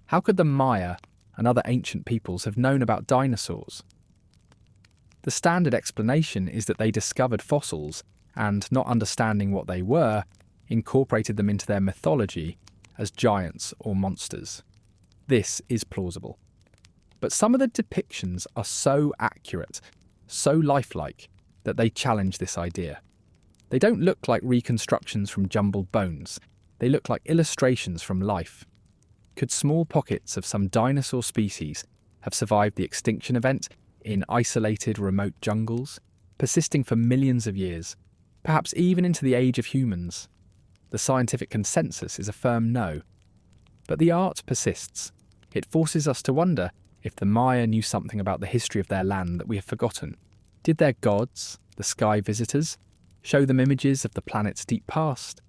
How could the Maya and other ancient peoples have known about dinosaurs? The standard explanation is that they discovered fossils and, not understanding what they were, incorporated them into their mythology as giants or monsters. This is plausible. But some of the depictions are so accurate, so lifelike, that they challenge this idea. They don't look like reconstructions from jumbled bones. They look like illustrations from life. Could small pockets of some dinosaur species have survived the extinction event in isolated remote jungles, persisting for millions of years, perhaps even into the age of humans? The scientific consensus is a firm no. But the art persists. It forces us to wonder if the Maya knew something about the history of their land that we have forgotten. Did their gods, the sky visitors, show them images of the planet's deep past?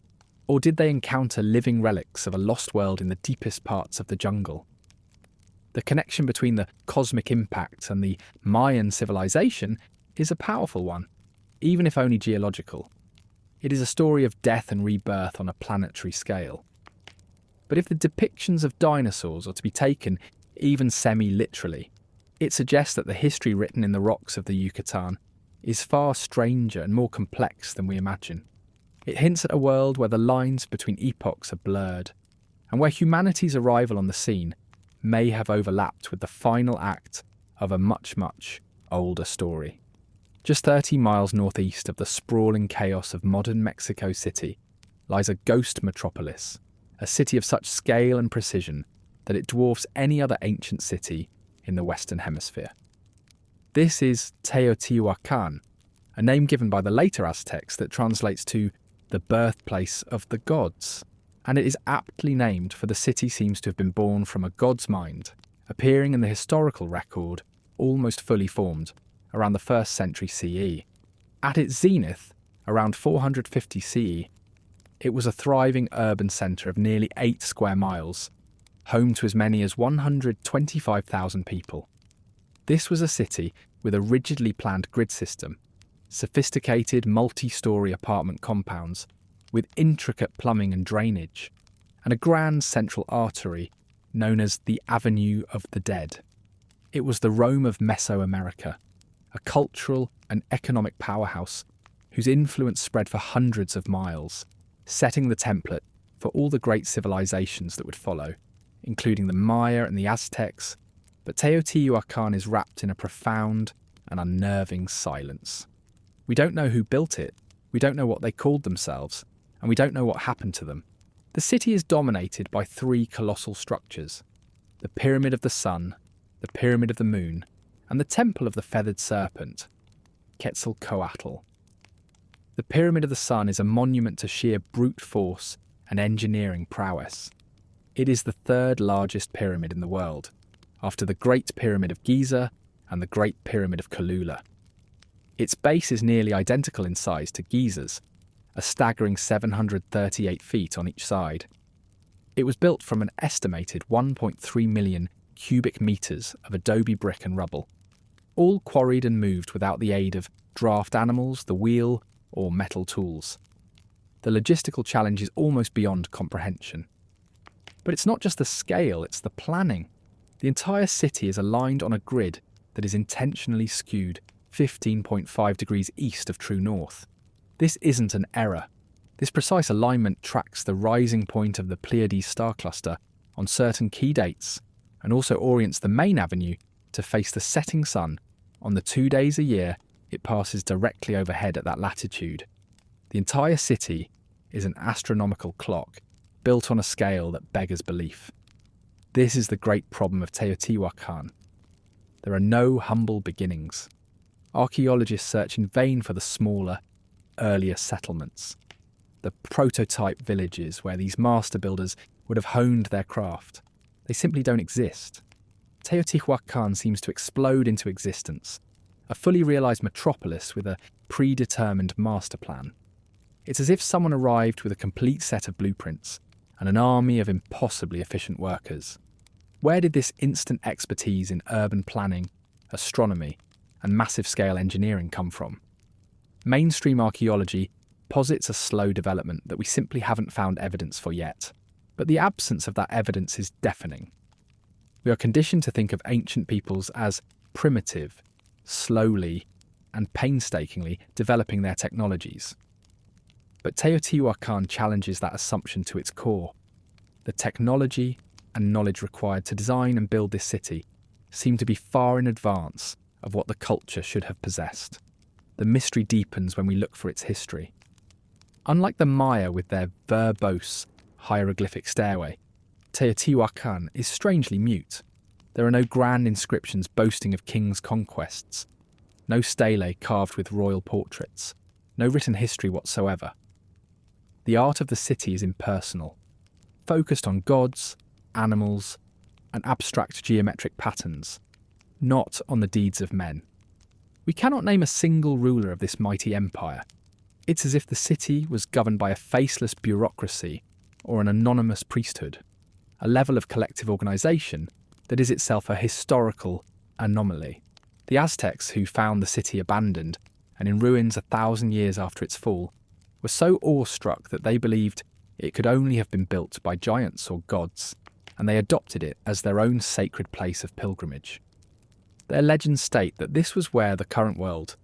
Or did they encounter living relics of a lost world in the deepest parts of the jungle? The connection between the cosmic impact and the Mayan civilization is a powerful one, even if only geological. It is a story of death and rebirth on a planetary scale. But if the depictions of dinosaurs are to be taken even semi-literally, it suggests that the history written in the rocks of the Yucatan is far stranger and more complex than we imagine. It hints at a world where the lines between epochs are blurred, and where humanity's arrival on the scene may have overlapped with the final act of a much, much older story. Just 30 miles northeast of the sprawling chaos of modern Mexico City lies a ghost metropolis, a city of such scale and precision that it dwarfs any other ancient city in the Western Hemisphere. This is Teotihuacan, a name given by the later Aztecs that translates to the birthplace of the gods, and it is aptly named for the city seems to have been born from a god's mind, appearing in the historical record almost fully formed around the 1st century CE. At its zenith, around 450 CE, it was a thriving urban centre of nearly 8 square miles, home to as many as 125,000 people. This was a city with a rigidly planned grid system, sophisticated multi-storey apartment compounds with intricate plumbing and drainage, and a grand central artery known as the Avenue of the Dead. It was the Rome of Mesoamerica, a cultural and economic powerhouse whose influence spread for hundreds of miles, setting the template for all the great civilizations that would follow, including the Maya and the Aztecs. But Teotihuacan is wrapped in a profound and unnerving silence. We don't know who built it, we don't know what they called themselves, and we don't know what happened to them. The city is dominated by 3 colossal structures: the Pyramid of the Sun, the Pyramid of the Moon, and the Temple of the Feathered Serpent, Quetzalcoatl. The Pyramid of the Sun is a monument to sheer brute force and engineering prowess. It is the 3rd largest pyramid in the world, after the Great Pyramid of Giza and the Great Pyramid of Colula. Its base is nearly identical in size to Giza's, a staggering 738 feet on each side. It was built from an estimated 1.3 million cubic metres of adobe brick and rubble, all quarried and moved without the aid of draft animals, the wheel, or metal tools. The logistical challenge is almost beyond comprehension. But it's not just the scale, it's the planning. The entire city is aligned on a grid that is intentionally skewed 15.5 degrees east of true north. This isn't an error. This precise alignment tracks the rising point of the Pleiades star cluster on certain key dates, and also orients the main avenue to face the setting sun on the 2 days a year it passes directly overhead at that latitude. The entire city is an astronomical clock built on a scale that beggars belief. This is the great problem of Teotihuacan. There are no humble beginnings. Archaeologists search in vain for the smaller, earlier settlements, the prototype villages where these master builders would have honed their craft. They simply don't exist. Teotihuacan seems to explode into existence, a fully realised metropolis with a predetermined master plan. It's as if someone arrived with a complete set of blueprints and an army of impossibly efficient workers. Where did this instant expertise in urban planning, astronomy, and massive-scale engineering come from? Mainstream archaeology posits a slow development that we simply haven't found evidence for yet, but the absence of that evidence is deafening. We are conditioned to think of ancient peoples as primitive, slowly, and painstakingly developing their technologies. But Teotihuacan challenges that assumption to its core. The technology and knowledge required to design and build this city seem to be far in advance of what the culture should have possessed. The mystery deepens when we look for its history. Unlike the Maya with their verbose, hieroglyphic stairway, Teotihuacan is strangely mute. There are no grand inscriptions boasting of kings' conquests, no stele carved with royal portraits, no written history whatsoever. The art of the city is impersonal, focused on gods, animals, and abstract geometric patterns, not on the deeds of men. We cannot name a single ruler of this mighty empire. It's as if the city was governed by a faceless bureaucracy or an anonymous priesthood, a level of collective organisation that is itself a historical anomaly. The Aztecs, who found the city abandoned and in ruins 1,000 years after its fall, were so awestruck that they believed it could only have been built by giants or gods, and they adopted it as their own sacred place of pilgrimage. Their legends state that this was where the current world,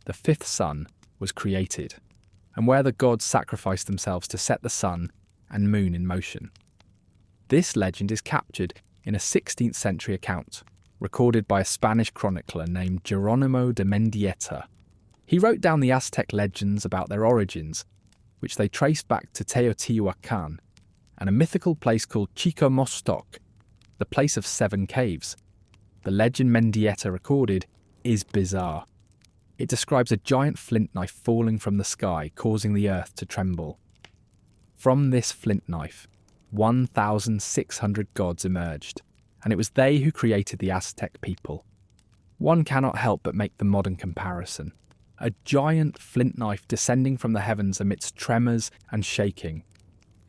the fifth sun, was created, and where the gods sacrificed themselves to set the sun and moon in motion. This legend is captured in a 16th century account, recorded by a Spanish chronicler named Jerónimo de Mendieta. He wrote down the Aztec legends about their origins, which they traced back to Teotihuacan, and a mythical place called Chicomostoc, the place of 7 caves. The legend Mendieta recorded is bizarre. It describes a giant flint knife falling from the sky, causing the earth to tremble. From this flint knife, 1,600 gods emerged, and it was they who created the Aztec people. One cannot help but make the modern comparison. A giant flint knife descending from the heavens amidst tremors and shaking.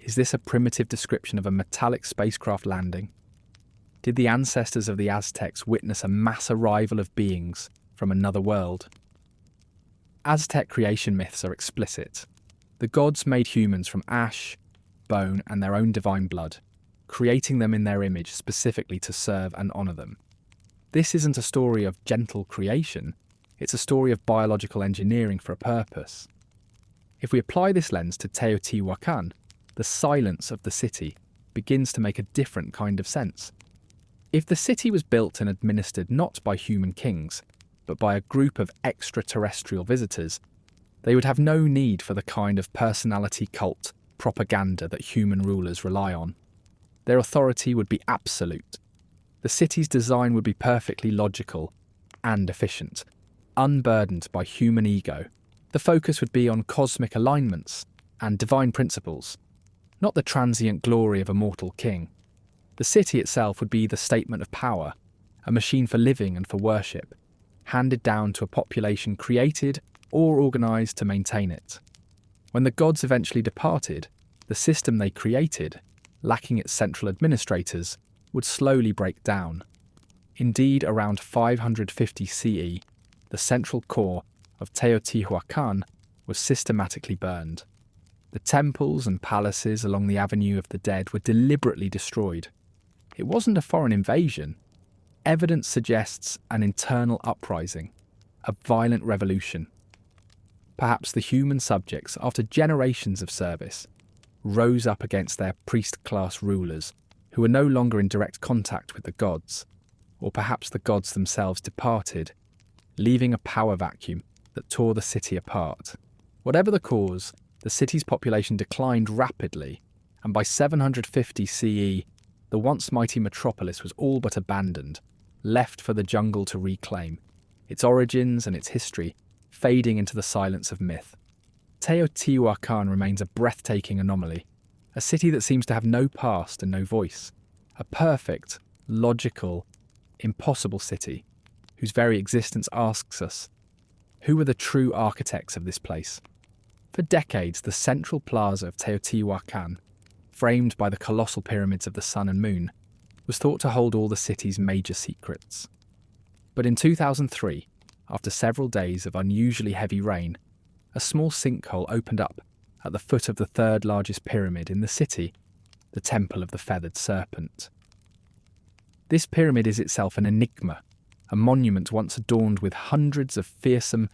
Is this a primitive description of a metallic spacecraft landing? Did the ancestors of the Aztecs witness a mass arrival of beings from another world? Aztec creation myths are explicit. The gods made humans from ash, bone, and their own divine blood, creating them in their image specifically to serve and honour them. This isn't a story of gentle creation, it's a story of biological engineering for a purpose. If we apply this lens to Teotihuacan, the silence of the city begins to make a different kind of sense. If the city was built and administered not by human kings, but by a group of extraterrestrial visitors, they would have no need for the kind of personality cult propaganda that human rulers rely on. Their authority would be absolute. The city's design would be perfectly logical and efficient, unburdened by human ego. The focus would be on cosmic alignments and divine principles, not the transient glory of a mortal king. The city itself would be the statement of power, a machine for living and for worship, handed down to a population created or organised to maintain it. When the gods eventually departed, the system they created, lacking its central administrators, would slowly break down. Indeed, around 550 CE, the central core of Teotihuacan was systematically burned. The temples and palaces along the Avenue of the Dead were deliberately destroyed. It wasn't a foreign invasion. Evidence suggests an internal uprising, a violent revolution. Perhaps the human subjects, after generations of service, rose up against their priest-class rulers who were no longer in direct contact with the gods, or perhaps the gods themselves departed, leaving a power vacuum that tore the city apart. Whatever the cause, the city's population declined rapidly, and by 750 CE, the once mighty metropolis was all but abandoned, left for the jungle to reclaim, its origins and its history fading into the silence of myth. Teotihuacan remains a breathtaking anomaly, a city that seems to have no past and no voice, a perfect, logical, impossible city, whose very existence asks us, who were the true architects of this place? For decades, the central plaza of Teotihuacan, framed by the colossal pyramids of the Sun and Moon, was thought to hold all the city's major secrets. But in 2003, after several days of unusually heavy rain, a small sinkhole opened up at the foot of the third largest pyramid in the city, the Temple of the Feathered Serpent. This pyramid is itself an enigma, a monument once adorned with hundreds of fearsome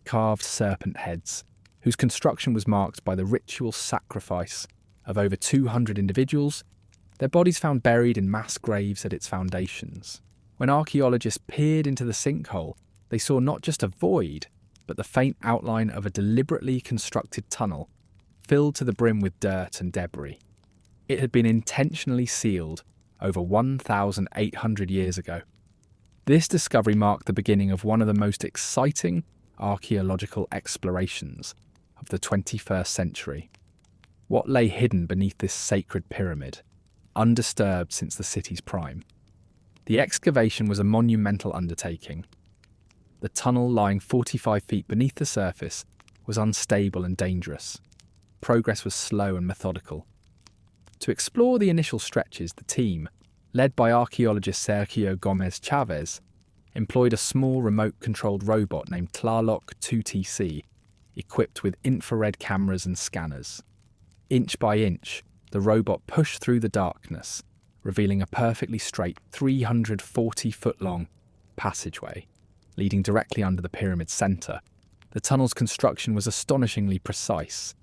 carved serpent heads, whose construction was marked by the ritual sacrifice of over 200 individuals, their bodies found buried in mass graves at its foundations. When archaeologists peered into the sinkhole, they saw not just a void, but the faint outline of a deliberately constructed tunnel, filled to the brim with dirt and debris. It had been intentionally sealed over 1,800 years ago. This discovery marked the beginning of one of the most exciting archaeological explorations of the 21st century. What lay hidden beneath this sacred pyramid, undisturbed since the city's prime? The excavation was a monumental undertaking. The tunnel, lying 45 feet beneath the surface, was unstable and dangerous. Progress was slow and methodical. To explore the initial stretches, the team, led by archaeologist Sergio Gomez Chavez, employed a small remote-controlled robot named Tlaloc 2TC, equipped with infrared cameras and scanners. Inch by inch, the robot pushed through the darkness, revealing a perfectly straight 340-foot-long passageway leading directly under the pyramid's centre. The tunnel's construction was astonishingly precise,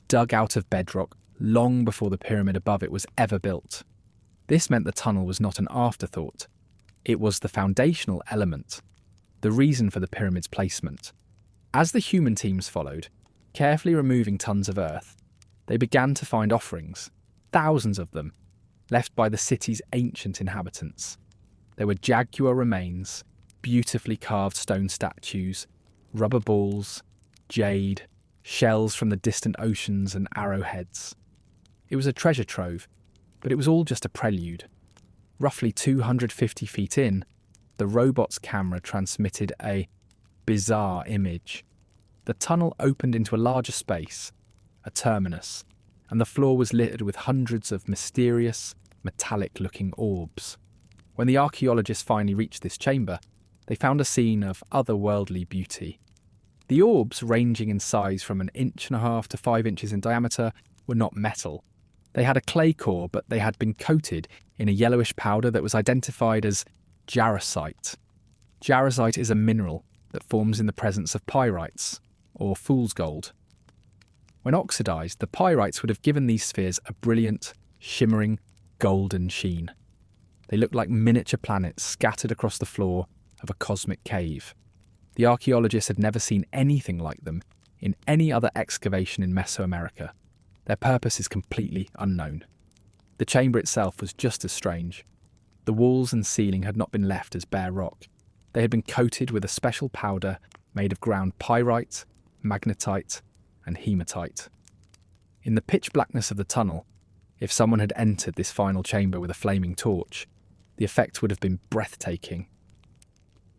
dug out of bedrock long before the pyramid above it was ever built. This meant the tunnel was not an afterthought. It was the foundational element, the reason for the pyramid's placement. As the human teams followed, carefully removing tons of earth, they began to find offerings, thousands of them, left by the city's ancient inhabitants. There were jaguar remains, beautifully carved stone statues, rubber balls, jade, shells from the distant oceans and arrowheads. It was a treasure trove, but it was all just a prelude. Roughly 250 feet in, the robot's camera transmitted a bizarre image. The tunnel opened into a larger space, a terminus, and the floor was littered with hundreds of mysterious, metallic-looking orbs. When the archaeologists finally reached this chamber, they found a scene of otherworldly beauty. The orbs, ranging in size from 1.5 inches to 5 inches in diameter, were not metal. They had a clay core, but they had been coated in a yellowish powder that was identified as jarosite. Jarosite is a mineral that forms in the presence of pyrites, or fool's gold. When oxidized, the pyrites would have given these spheres a brilliant, shimmering, golden sheen. They looked like miniature planets scattered across the floor of a cosmic cave. The archaeologists had never seen anything like them in any other excavation in Mesoamerica. Their purpose is completely unknown. The chamber itself was just as strange. The walls and ceiling had not been left as bare rock. They had been coated with a special powder made of ground pyrite, magnetite, and hematite. In the pitch blackness of the tunnel, if someone had entered this final chamber with a flaming torch, the effect would have been breathtaking.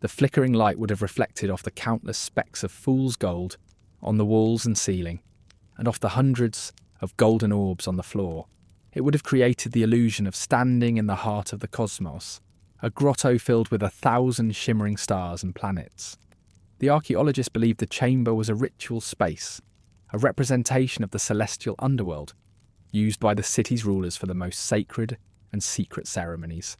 The flickering light would have reflected off the countless specks of fool's gold on the walls and ceiling, and off the hundreds of golden orbs on the floor. It would have created the illusion of standing in the heart of the cosmos, a grotto filled with 1,000 shimmering stars and planets. The archaeologists believed the chamber was a ritual space, a representation of the celestial underworld, used by the city's rulers for the most sacred and secret ceremonies.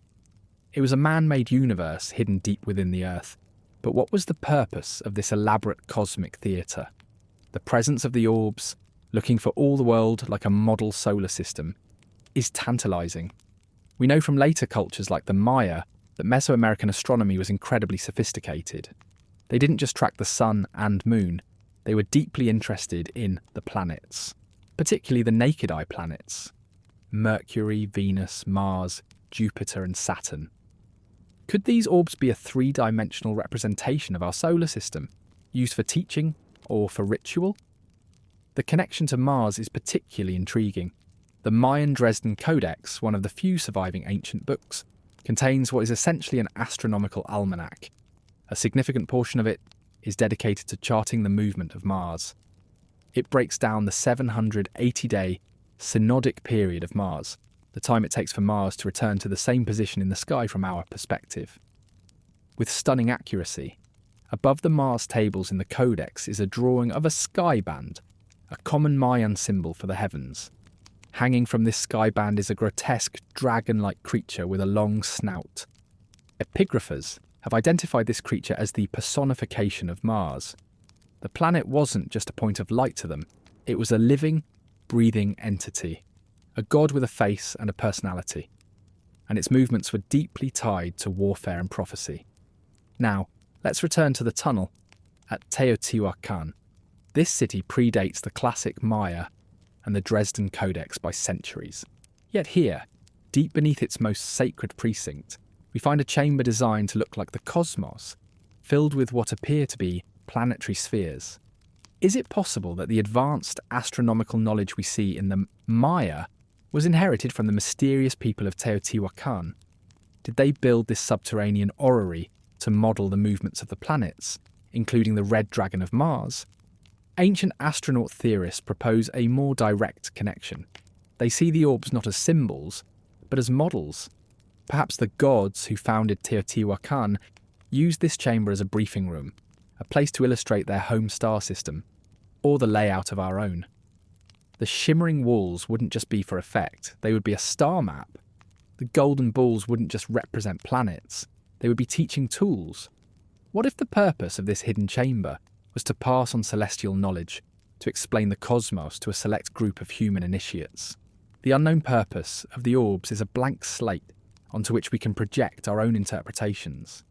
It was a man-made universe hidden deep within the earth, but what was the purpose of this elaborate cosmic theatre? The presence of the orbs, looking for all the world like a model solar system, is tantalizing. We know from later cultures like the Maya that Mesoamerican astronomy was incredibly sophisticated. They didn't just track the sun and moon, they were deeply interested in the planets, particularly the naked eye planets: Mercury, Venus, Mars, Jupiter, and Saturn. Could these orbs be a three-dimensional representation of our solar system, used for teaching or for ritual? The connection to Mars is particularly intriguing. The Mayan Dresden Codex, one of the few surviving ancient books, contains what is essentially an astronomical almanac. A significant portion of it is dedicated to charting the movement of Mars. It breaks down the 780-day synodic period of Mars, the time it takes for Mars to return to the same position in the sky from our perspective. With stunning accuracy, above the Mars tables in the Codex is a drawing of a sky band, a common Mayan symbol for the heavens. Hanging from this sky band is a grotesque dragon-like creature with a long snout. Epigraphers have identified this creature as the personification of Mars. The planet wasn't just a point of light to them, it was a living, breathing entity, a god with a face and a personality, and its movements were deeply tied to warfare and prophecy. Now, let's return to the tunnel at Teotihuacan. This city predates the classic Maya and the Dresden Codex by centuries. Yet here, deep beneath its most sacred precinct, we find a chamber designed to look like the cosmos, filled with what appear to be planetary spheres. Is it possible that the advanced astronomical knowledge we see in the Maya was inherited from the mysterious people of Teotihuacan? Did they build this subterranean orrery to model the movements of the planets, including the red dragon of Mars? Ancient astronaut theorists propose a more direct connection. They see the orbs not as symbols, but as models. Perhaps the gods who founded Teotihuacan used this chamber as a briefing room, a place to illustrate their home star system, or the layout of our own. The shimmering walls wouldn't just be for effect, they would be a star map. The golden balls wouldn't just represent planets, they would be teaching tools. What if the purpose of this hidden chamber was to pass on celestial knowledge, to explain the cosmos to a select group of human initiates? The unknown purpose of the orbs is a blank slate onto which we can project our own interpretations.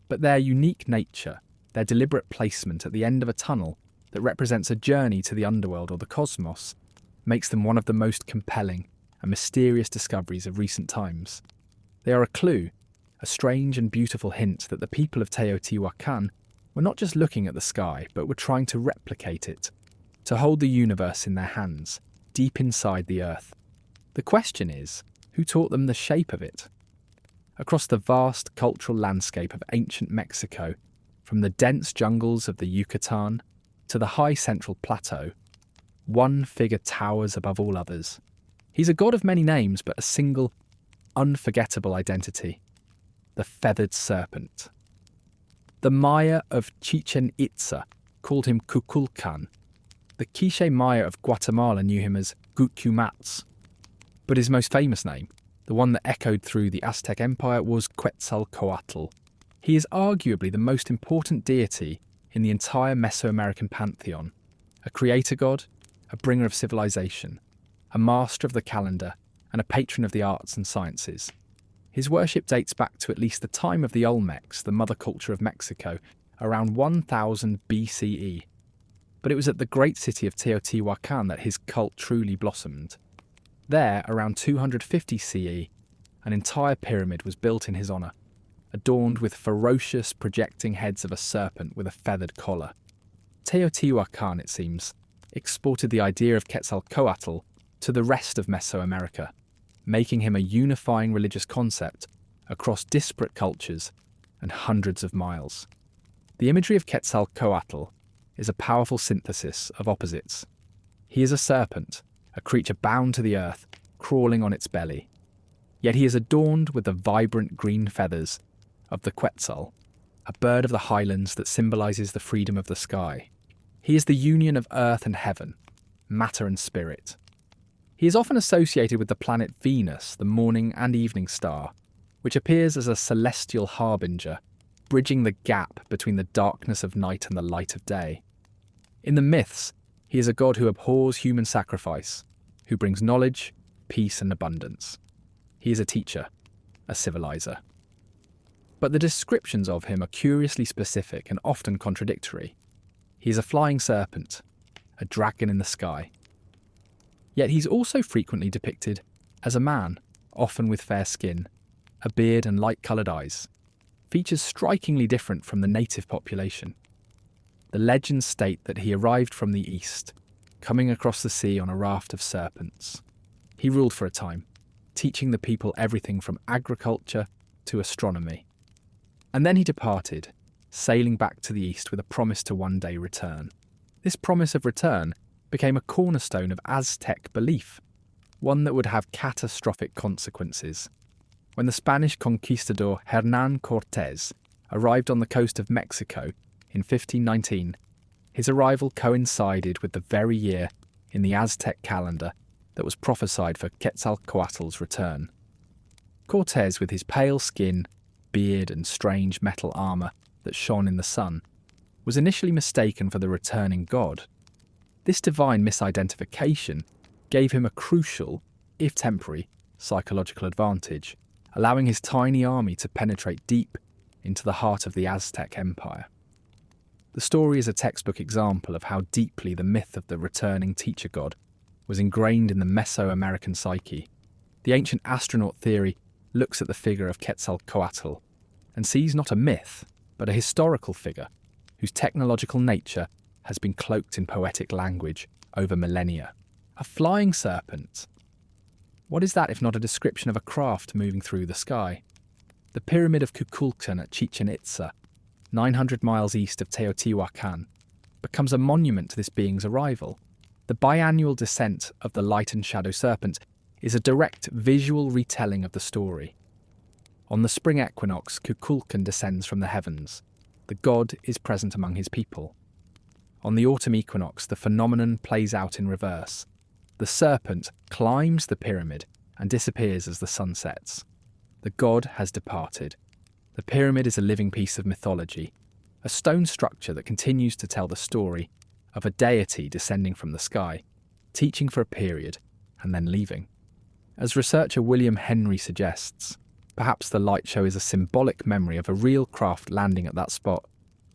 But their unique nature, their deliberate placement at the end of a tunnel that represents a journey to the underworld or the cosmos, makes them one of the most compelling and mysterious discoveries of recent times. They are a clue, a strange and beautiful hint that the people of Teotihuacan were not just looking at the sky, but were trying to replicate it, to hold the universe in their hands, deep inside the earth. The question is, who taught them the shape of it? Across the vast cultural landscape of ancient Mexico, from the dense jungles of the Yucatan to the high central plateau, one figure towers above all others. He's a god of many names, but a single, unforgettable identity: the feathered serpent. The Maya of Chichen Itza called him Kukulcan. The Quiche Maya of Guatemala knew him as Gucumatz. But his most famous name, the one that echoed through the Aztec Empire, was Quetzalcoatl. He is arguably the most important deity in the entire Mesoamerican pantheon, a creator god, a bringer of civilization, a master of the calendar, and a patron of the arts and sciences. His worship dates back to at least the time of the Olmecs, the mother culture of Mexico, around 1000 BCE. But it was at the great city of Teotihuacan that his cult truly blossomed. There, around 250 CE, an entire pyramid was built in his honour, adorned with ferocious projecting heads of a serpent with a feathered collar. Teotihuacan, it seems, exported the idea of Quetzalcoatl to the rest of Mesoamerica, making him a unifying religious concept across disparate cultures and hundreds of miles. The imagery of Quetzalcoatl is a powerful synthesis of opposites. He is a serpent, a creature bound to the earth, crawling on its belly. Yet he is adorned with the vibrant green feathers of the Quetzal, a bird of the highlands that symbolises the freedom of the sky. He is the union of earth and heaven, matter and spirit. He is often associated with the planet Venus, the morning and evening star, which appears as a celestial harbinger, bridging the gap between the darkness of night and the light of day. In the myths, he is a god who abhors human sacrifice, who brings knowledge, peace and abundance. He is a teacher, a civilizer. But the descriptions of him are curiously specific and often contradictory. He is a flying serpent, a dragon in the sky. Yet he's also frequently depicted as a man, often with fair skin, a beard and light-coloured eyes, features strikingly different from the native population. The legends state that he arrived from the east, coming across the sea on a raft of serpents. He ruled for a time, teaching the people everything from agriculture to astronomy. And then he departed, sailing back to the east with a promise to one day return. This promise of return became a cornerstone of Aztec belief. one that would have catastrophic consequences. When the Spanish conquistador Hernán Cortés arrived on the coast of Mexico in 1519, his arrival coincided with the very year in the Aztec calendar that was prophesied for Quetzalcoatl's return. Cortés, with his pale skin, beard and strange metal armour that shone in the sun, was initially mistaken for the returning god. This divine misidentification gave him a crucial, if temporary, psychological advantage, allowing his tiny army to penetrate deep into the heart of the Aztec Empire. The story is a textbook example of how deeply the myth of the returning teacher god was ingrained in the Mesoamerican psyche. The ancient astronaut theory looks at the figure of Quetzalcoatl and sees not a myth, but a historical figure whose technological nature has been cloaked in poetic language over millennia. A flying serpent. What is that if not a description of a craft moving through the sky? The pyramid of Kukulcan at Chichen Itza, 900 miles east of Teotihuacan, becomes a monument to this being's arrival. The biannual descent of the light and shadow serpent is a direct visual retelling of the story. On the spring equinox, Kukulcan descends from the heavens. The god is present among his people. On the autumn equinox, the phenomenon plays out in reverse. The serpent climbs the pyramid and disappears as the sun sets. The god has departed. The pyramid is a living piece of mythology, a stone structure that continues to tell the story of a deity descending from the sky, teaching for a period, and then leaving. As researcher William Henry suggests, perhaps the light show is a symbolic memory of a real craft landing at that spot,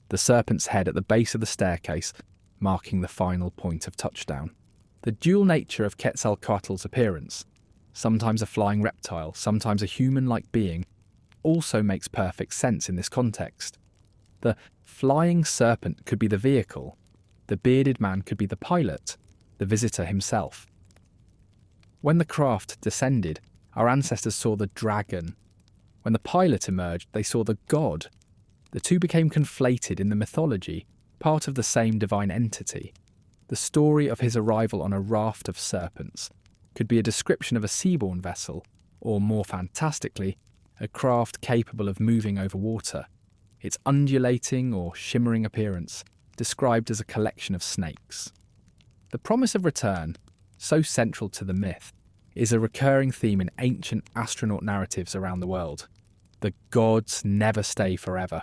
the serpent's head at the base of the staircase, marking the final point of touchdown. The dual nature of Quetzalcoatl's appearance, sometimes a flying reptile, sometimes a human-like being, also makes perfect sense in this context. The flying serpent could be the vehicle, the bearded man could be the pilot, the visitor himself. When the craft descended, our ancestors saw the dragon. When the pilot emerged, they saw the god. The two became conflated in the mythology, part of the same divine entity. The story of his arrival on a raft of serpents could be a description of a seaborne vessel, or more fantastically, a craft capable of moving over water, its undulating or shimmering appearance described as a collection of snakes. The promise of return, so central to the myth, is a recurring theme in ancient astronaut narratives around the world. The gods never stay forever.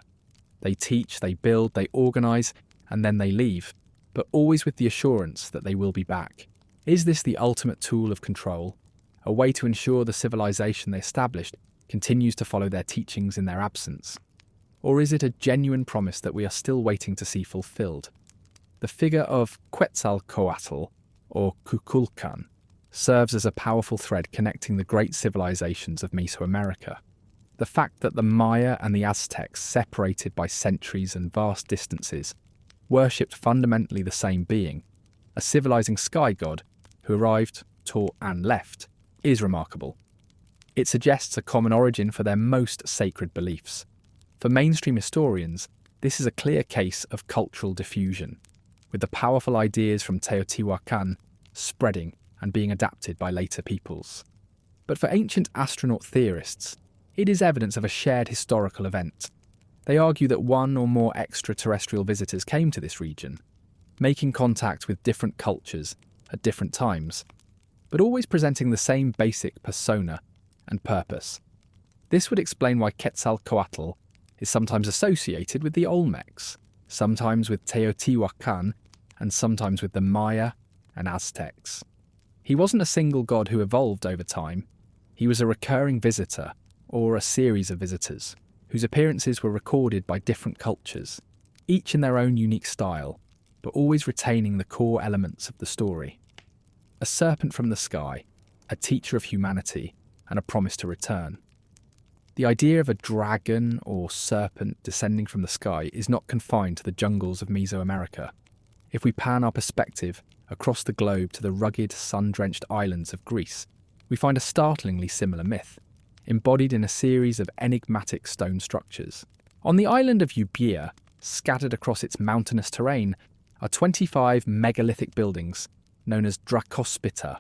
They teach, they build, they organise, and then they leave, but always with the assurance that they will be back. Is this the ultimate tool of control, a way to ensure the civilization they established continues to follow their teachings in their absence? Or is it a genuine promise that we are still waiting to see fulfilled? The figure of Quetzalcoatl, or Kukulcan, serves as a powerful thread connecting the great civilizations of Mesoamerica. The fact that the Maya and the Aztecs, separated by centuries and vast distances, worshipped fundamentally the same being, a civilizing sky god who arrived, taught and left, is remarkable. It suggests a common origin for their most sacred beliefs. For mainstream historians, this is a clear case of cultural diffusion, with the powerful ideas from Teotihuacan spreading and being adapted by later peoples. But for ancient astronaut theorists, it is evidence of a shared historical event. They argue that one or more extraterrestrial visitors came to this region, making contact with different cultures at different times, but always presenting the same basic persona and purpose. This would explain why Quetzalcoatl is sometimes associated with the Olmecs, sometimes with Teotihuacan, and sometimes with the Maya and Aztecs. He wasn't a single god who evolved over time. He was a recurring visitor, or a series of visitors, whose appearances were recorded by different cultures, each in their own unique style, but always retaining the core elements of the story. A serpent from the sky, a teacher of humanity, and a promise to return. The idea of a dragon or serpent descending from the sky is not confined to the jungles of Mesoamerica. If we pan our perspective across the globe to the rugged, sun-drenched islands of Greece, we find a startlingly similar myth, embodied in a series of enigmatic stone structures. On the island of Euboea, scattered across its mountainous terrain, are 25 megalithic buildings known as dracospita,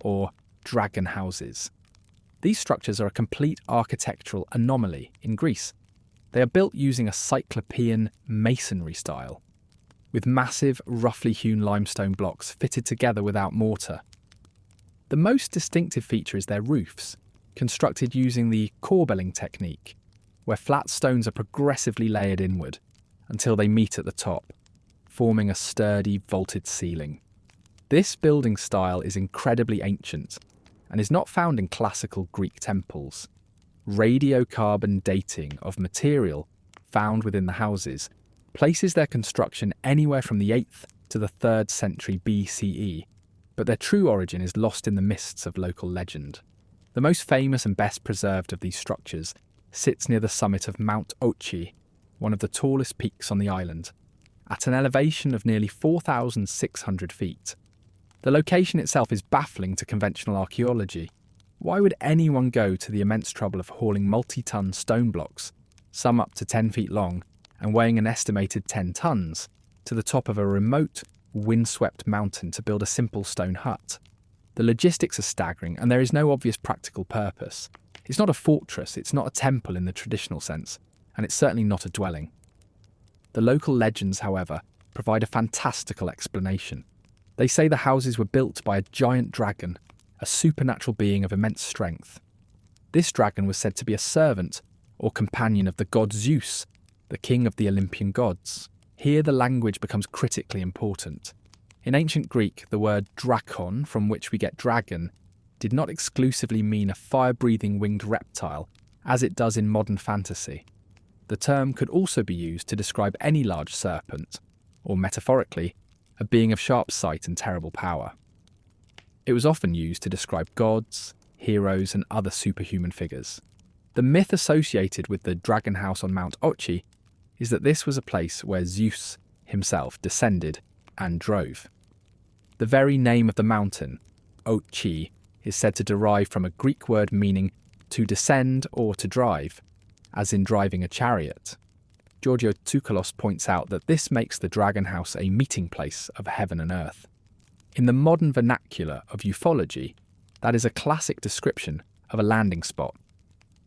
or dragon houses. These structures are a complete architectural anomaly in Greece. They are built using a Cyclopean masonry style, with massive, roughly hewn limestone blocks fitted together without mortar. The most distinctive feature is their roofs, constructed using the corbelling technique, where flat stones are progressively layered inward until they meet at the top, forming a sturdy, vaulted ceiling. This building style is incredibly ancient and is not found in classical Greek temples. Radiocarbon dating of material found within the houses places their construction anywhere from the 8th to the 3rd century BCE, but their true origin is lost in the mists of local legend. The most famous and best preserved of these structures sits near the summit of Mount Ochi, one of the tallest peaks on the island, at an elevation of nearly 4,600 feet. The location itself is baffling to conventional archaeology. Why would anyone go to the immense trouble of hauling multi-ton stone blocks, some up to 10 feet long and weighing an estimated 10 tons, to the top of a remote, windswept mountain to build a simple stone hut? The logistics are staggering, and there is no obvious practical purpose. It's not a fortress, it's not a temple in the traditional sense, and it's certainly not a dwelling. The local legends, however, provide a fantastical explanation. They say the houses were built by a giant dragon, a supernatural being of immense strength. This dragon was said to be a servant or companion of the god Zeus, the king of the Olympian gods. Here the language becomes critically important. In ancient Greek, the word drakon, from which we get dragon, did not exclusively mean a fire-breathing winged reptile, as it does in modern fantasy. The term could also be used to describe any large serpent, or metaphorically, a being of sharp sight and terrible power. It was often used to describe gods, heroes, and other superhuman figures. The myth associated with the dragon house on Mount Ochi is that this was a place where Zeus himself descended and drove. The very name of the mountain, Ochi, is said to derive from a Greek word meaning to descend or to drive, as in driving a chariot. Giorgio Tsoukalos points out that this makes the dragon house a meeting place of heaven and earth. In the modern vernacular of ufology, that is a classic description of a landing spot.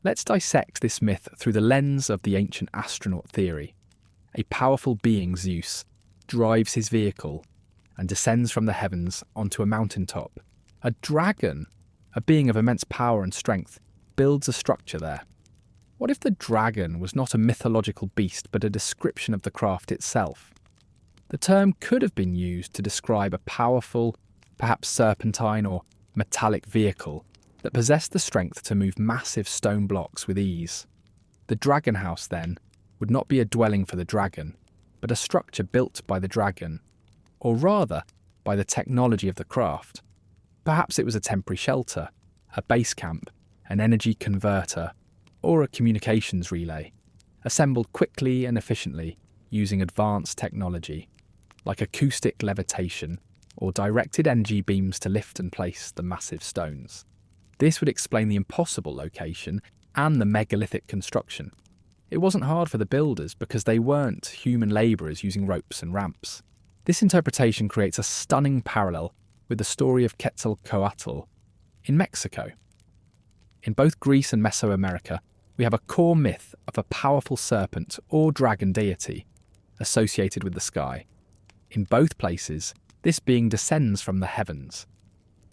Let's dissect this myth through the lens of the ancient astronaut theory. A powerful being, Zeus, drives his vehicle and descends from the heavens onto a mountaintop. A dragon, a being of immense power and strength, builds a structure there. What if the dragon was not a mythological beast but a description of the craft itself? The term could have been used to describe a powerful, perhaps serpentine or metallic vehicle that possessed the strength to move massive stone blocks with ease. The dragon house, then, would not be a dwelling for the dragon, but a structure built by the dragon, or rather, by the technology of the craft. Perhaps it was a temporary shelter, a base camp, an energy converter, or a communications relay, assembled quickly and efficiently using advanced technology, like acoustic levitation or directed energy beams to lift and place the massive stones. This would explain the impossible location and the megalithic construction. It wasn't hard for the builders because they weren't human labourers using ropes and ramps. This interpretation creates a stunning parallel with the story of Quetzalcoatl in Mexico. In both Greece and Mesoamerica, we have a core myth of a powerful serpent or dragon deity associated with the sky. In both places, this being descends from the heavens.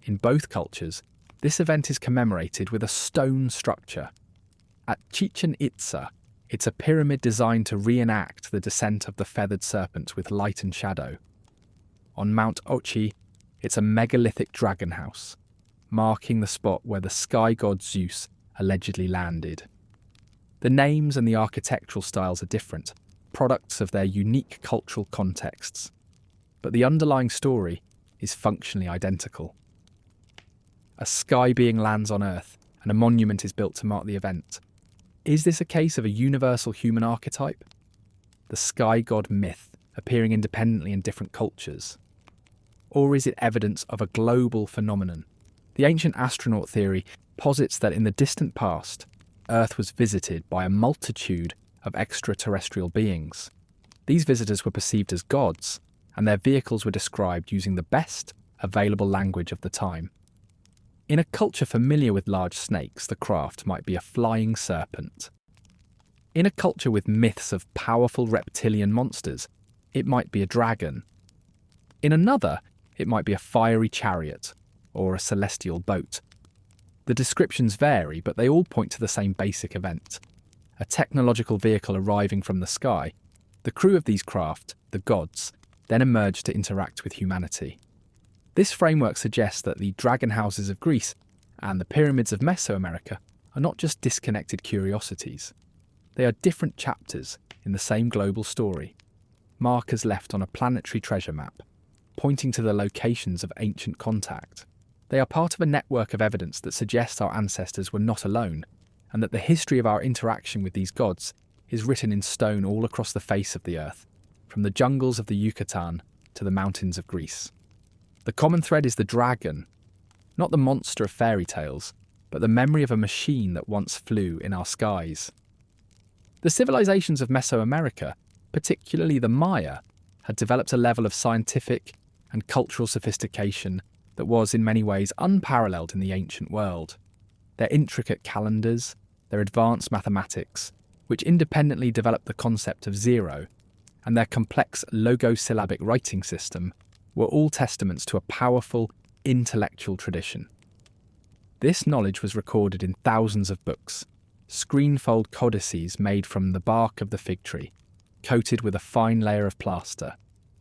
In both cultures, this event is commemorated with a stone structure. At Chichen Itza, it's a pyramid designed to reenact the descent of the feathered serpent with light and shadow. On Mount Ochi, it's a megalithic dragon house, marking the spot where the sky god Zeus allegedly landed. The names and the architectural styles are different, products of their unique cultural contexts, but the underlying story is functionally identical. A sky being lands on Earth, and a monument is built to mark the event. Is this a case of a universal human archetype? The sky god myth appearing independently in different cultures? Or is it evidence of a global phenomenon? The ancient astronaut theory posits that in the distant past, Earth was visited by a multitude of extraterrestrial beings. These visitors were perceived as gods, and their vehicles were described using the best available language of the time. In a culture familiar with large snakes, the craft might be a flying serpent. In a culture with myths of powerful reptilian monsters, it might be a dragon. In another, it might be a fiery chariot or a celestial boat. The descriptions vary, but they all point to the same basic event: a technological vehicle arriving from the sky. The crew of these craft, the gods, then emerged to interact with humanity. This framework suggests that the dragon houses of Greece and the pyramids of Mesoamerica are not just disconnected curiosities. They are different chapters in the same global story, markers left on a planetary treasure map, pointing to the locations of ancient contact. They are part of a network of evidence that suggests our ancestors were not alone, and that the history of our interaction with these gods is written in stone all across the face of the earth, from the jungles of the Yucatan to the mountains of Greece. The common thread is the dragon, not the monster of fairy tales, but the memory of a machine that once flew in our skies. The civilizations of Mesoamerica, particularly the Maya, had developed a level of scientific and cultural sophistication that was in many ways unparalleled in the ancient world. Their intricate calendars, their advanced mathematics, which independently developed the concept of zero, and their complex logosyllabic writing system were all testaments to a powerful intellectual tradition. This knowledge was recorded in thousands of books, screenfold codices made from the bark of the fig tree, coated with a fine layer of plaster,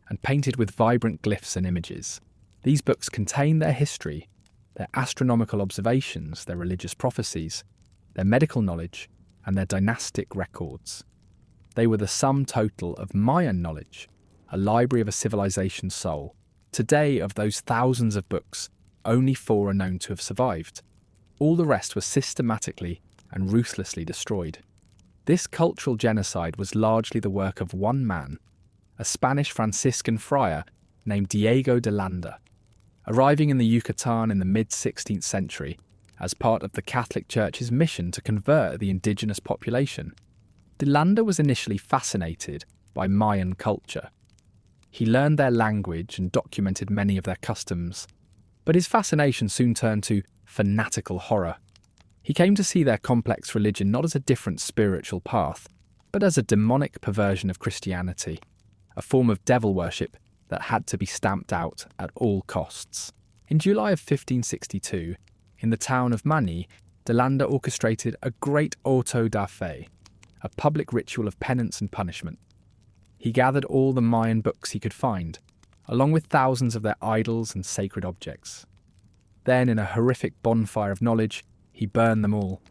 and painted with vibrant glyphs and images. These books contain their history, their astronomical observations, their religious prophecies, their medical knowledge, and their dynastic records. They were the sum total of Mayan knowledge, a library of a civilization's soul. Today, of those thousands of books, only 4 are known to have survived. All the rest were systematically and ruthlessly destroyed. This cultural genocide was largely the work of one man, a Spanish Franciscan friar named Diego de Landa. Arriving in the Yucatan in the mid-16th century as part of the Catholic Church's mission to convert the indigenous population, de Landa was initially fascinated by Mayan culture. He learned their language and documented many of their customs, but his fascination soon turned to fanatical horror. He came to see their complex religion not as a different spiritual path, but as a demonic perversion of Christianity, a form of devil worship that had to be stamped out at all costs. In July of 1562, in the town of Mani, de Landa orchestrated a great auto da fe, a public ritual of penance and punishment. He gathered all the Mayan books he could find, along with thousands of their idols and sacred objects. Then, in a horrific bonfire of knowledge, he burned them all.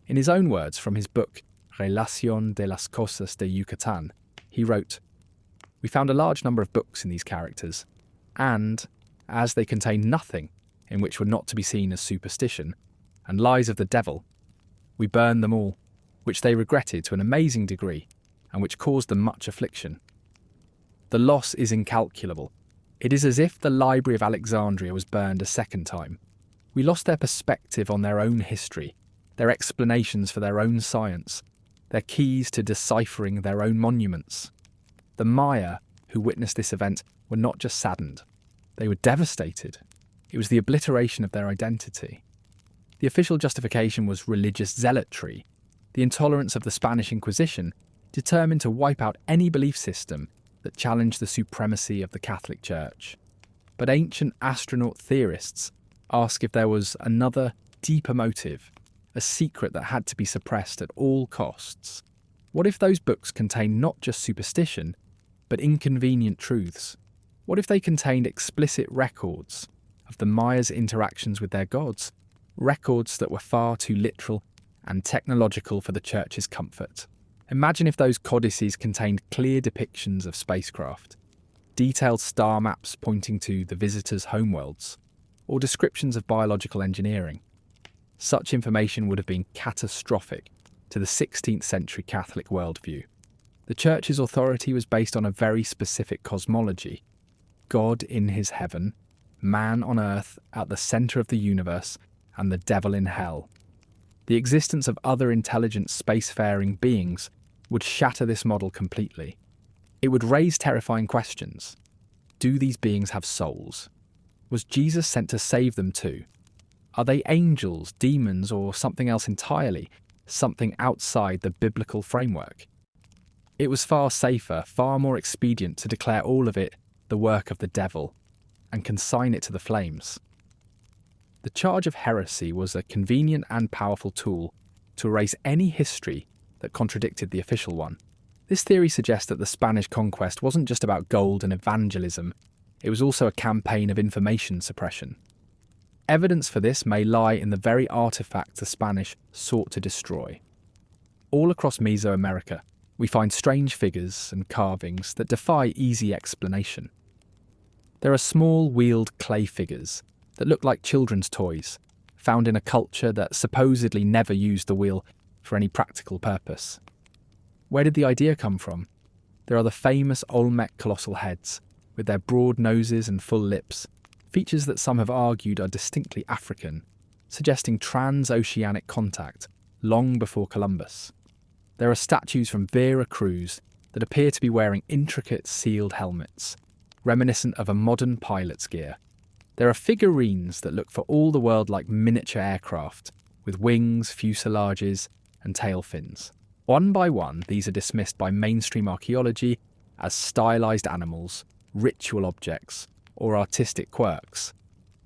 In his own words from his book, Relación de las Cosas de Yucatán, he wrote, "We found a large number of books in these characters, and, as they contained nothing in which were not to be seen as superstition and lies of the devil, we burned them all, which they regretted to an amazing degree, and which caused them much affliction. The loss is incalculable. It is as if the Library of Alexandria was burned a second time. We lost their perspective on their own history, their explanations for their own science, their keys to deciphering their own monuments. The Maya, who witnessed this event, were not just saddened. They were devastated. It was the obliteration of their identity. The official justification was religious zealotry, the intolerance of the Spanish Inquisition, determined to wipe out any belief system that challenged the supremacy of the Catholic Church. But ancient astronaut theorists ask if there was another, deeper motive, a secret that had to be suppressed at all costs. What if those books contained not just superstition, but inconvenient truths? What if they contained explicit records of the Mayas' interactions with their gods, records that were far too literal and technological for the Church's comfort? Imagine if those codices contained clear depictions of spacecraft, detailed star maps pointing to the visitors' homeworlds, or descriptions of biological engineering. Such information would have been catastrophic to the 16th century Catholic worldview. The Church's authority was based on a very specific cosmology: God in his heaven, man on earth at the centre of the universe, and the devil in hell. The existence of other intelligent spacefaring beings would shatter this model completely. It would raise terrifying questions. Do these beings have souls? Was Jesus sent to save them too? Are they angels, demons, or something else entirely? Something outside the biblical framework? It was far safer, far more expedient to declare all of it the work of the devil and consign it to the flames. The charge of heresy was a convenient and powerful tool to erase any history that contradicted the official one. This theory suggests that the Spanish conquest wasn't just about gold and evangelism, it was also a campaign of information suppression. Evidence for this may lie in the very artifacts the Spanish sought to destroy. All across Mesoamerica, we find strange figures and carvings that defy easy explanation. There are small wheeled clay figures that look like children's toys, found in a culture that supposedly never used the wheel for any practical purpose. Where did the idea come from? There are the famous Olmec colossal heads, with their broad noses and full lips, features that some have argued are distinctly African, suggesting transoceanic contact long before Columbus. There are statues from Vera Cruz that appear to be wearing intricate sealed helmets, reminiscent of a modern pilot's gear. There are figurines that look for all the world like miniature aircraft, with wings, fuselages, and tail fins. One by one, these are dismissed by mainstream archaeology as stylized animals, ritual objects, or artistic quirks.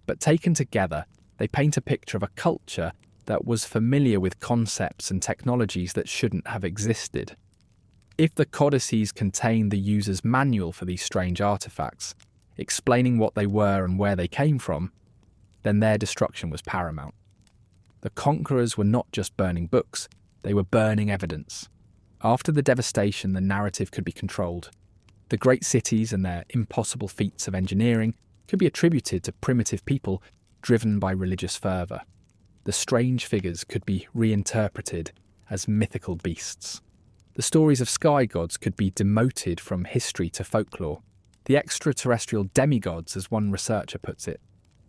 But taken together, they paint a picture of a culture that was familiar with concepts and technologies that shouldn't have existed. If the codices contain the user's manual for these strange artifacts, explaining what they were and where they came from, then their destruction was paramount. The conquerors were not just burning books, they were burning evidence. After the devastation, the narrative could be controlled. The great cities and their impossible feats of engineering could be attributed to primitive people driven by religious fervour. The strange figures could be reinterpreted as mythical beasts. The stories of sky gods could be demoted from history to folklore. The extraterrestrial demigods, as one researcher puts it,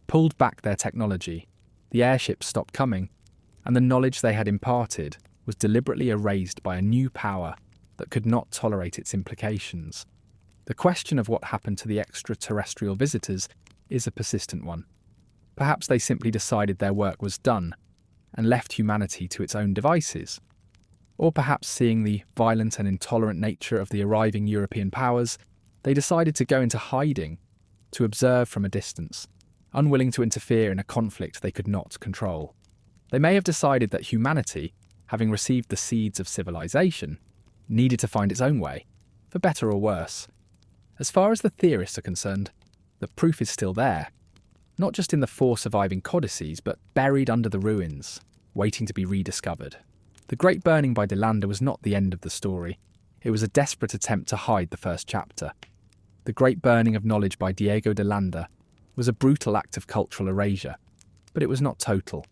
pulled back their technology, the airships stopped coming, and the knowledge they had imparted was deliberately erased by a new power that could not tolerate its implications. The question of what happened to the extraterrestrial visitors is a persistent one. Perhaps they simply decided their work was done and left humanity to its own devices. Or perhaps seeing the violent and intolerant nature of the arriving European powers, they decided to go into hiding, to observe from a distance, unwilling to interfere in a conflict they could not control. They may have decided that humanity, having received the seeds of civilization, needed to find its own way, for better or worse. As far as the theorists are concerned, the proof is still there, not just in the 4 surviving codices, but buried under the ruins, waiting to be rediscovered. The Great Burning by De Landa was not the end of the story. It was a desperate attempt to hide the first chapter. The Great Burning of Knowledge by Diego de Landa was a brutal act of cultural erasure, but it was not total.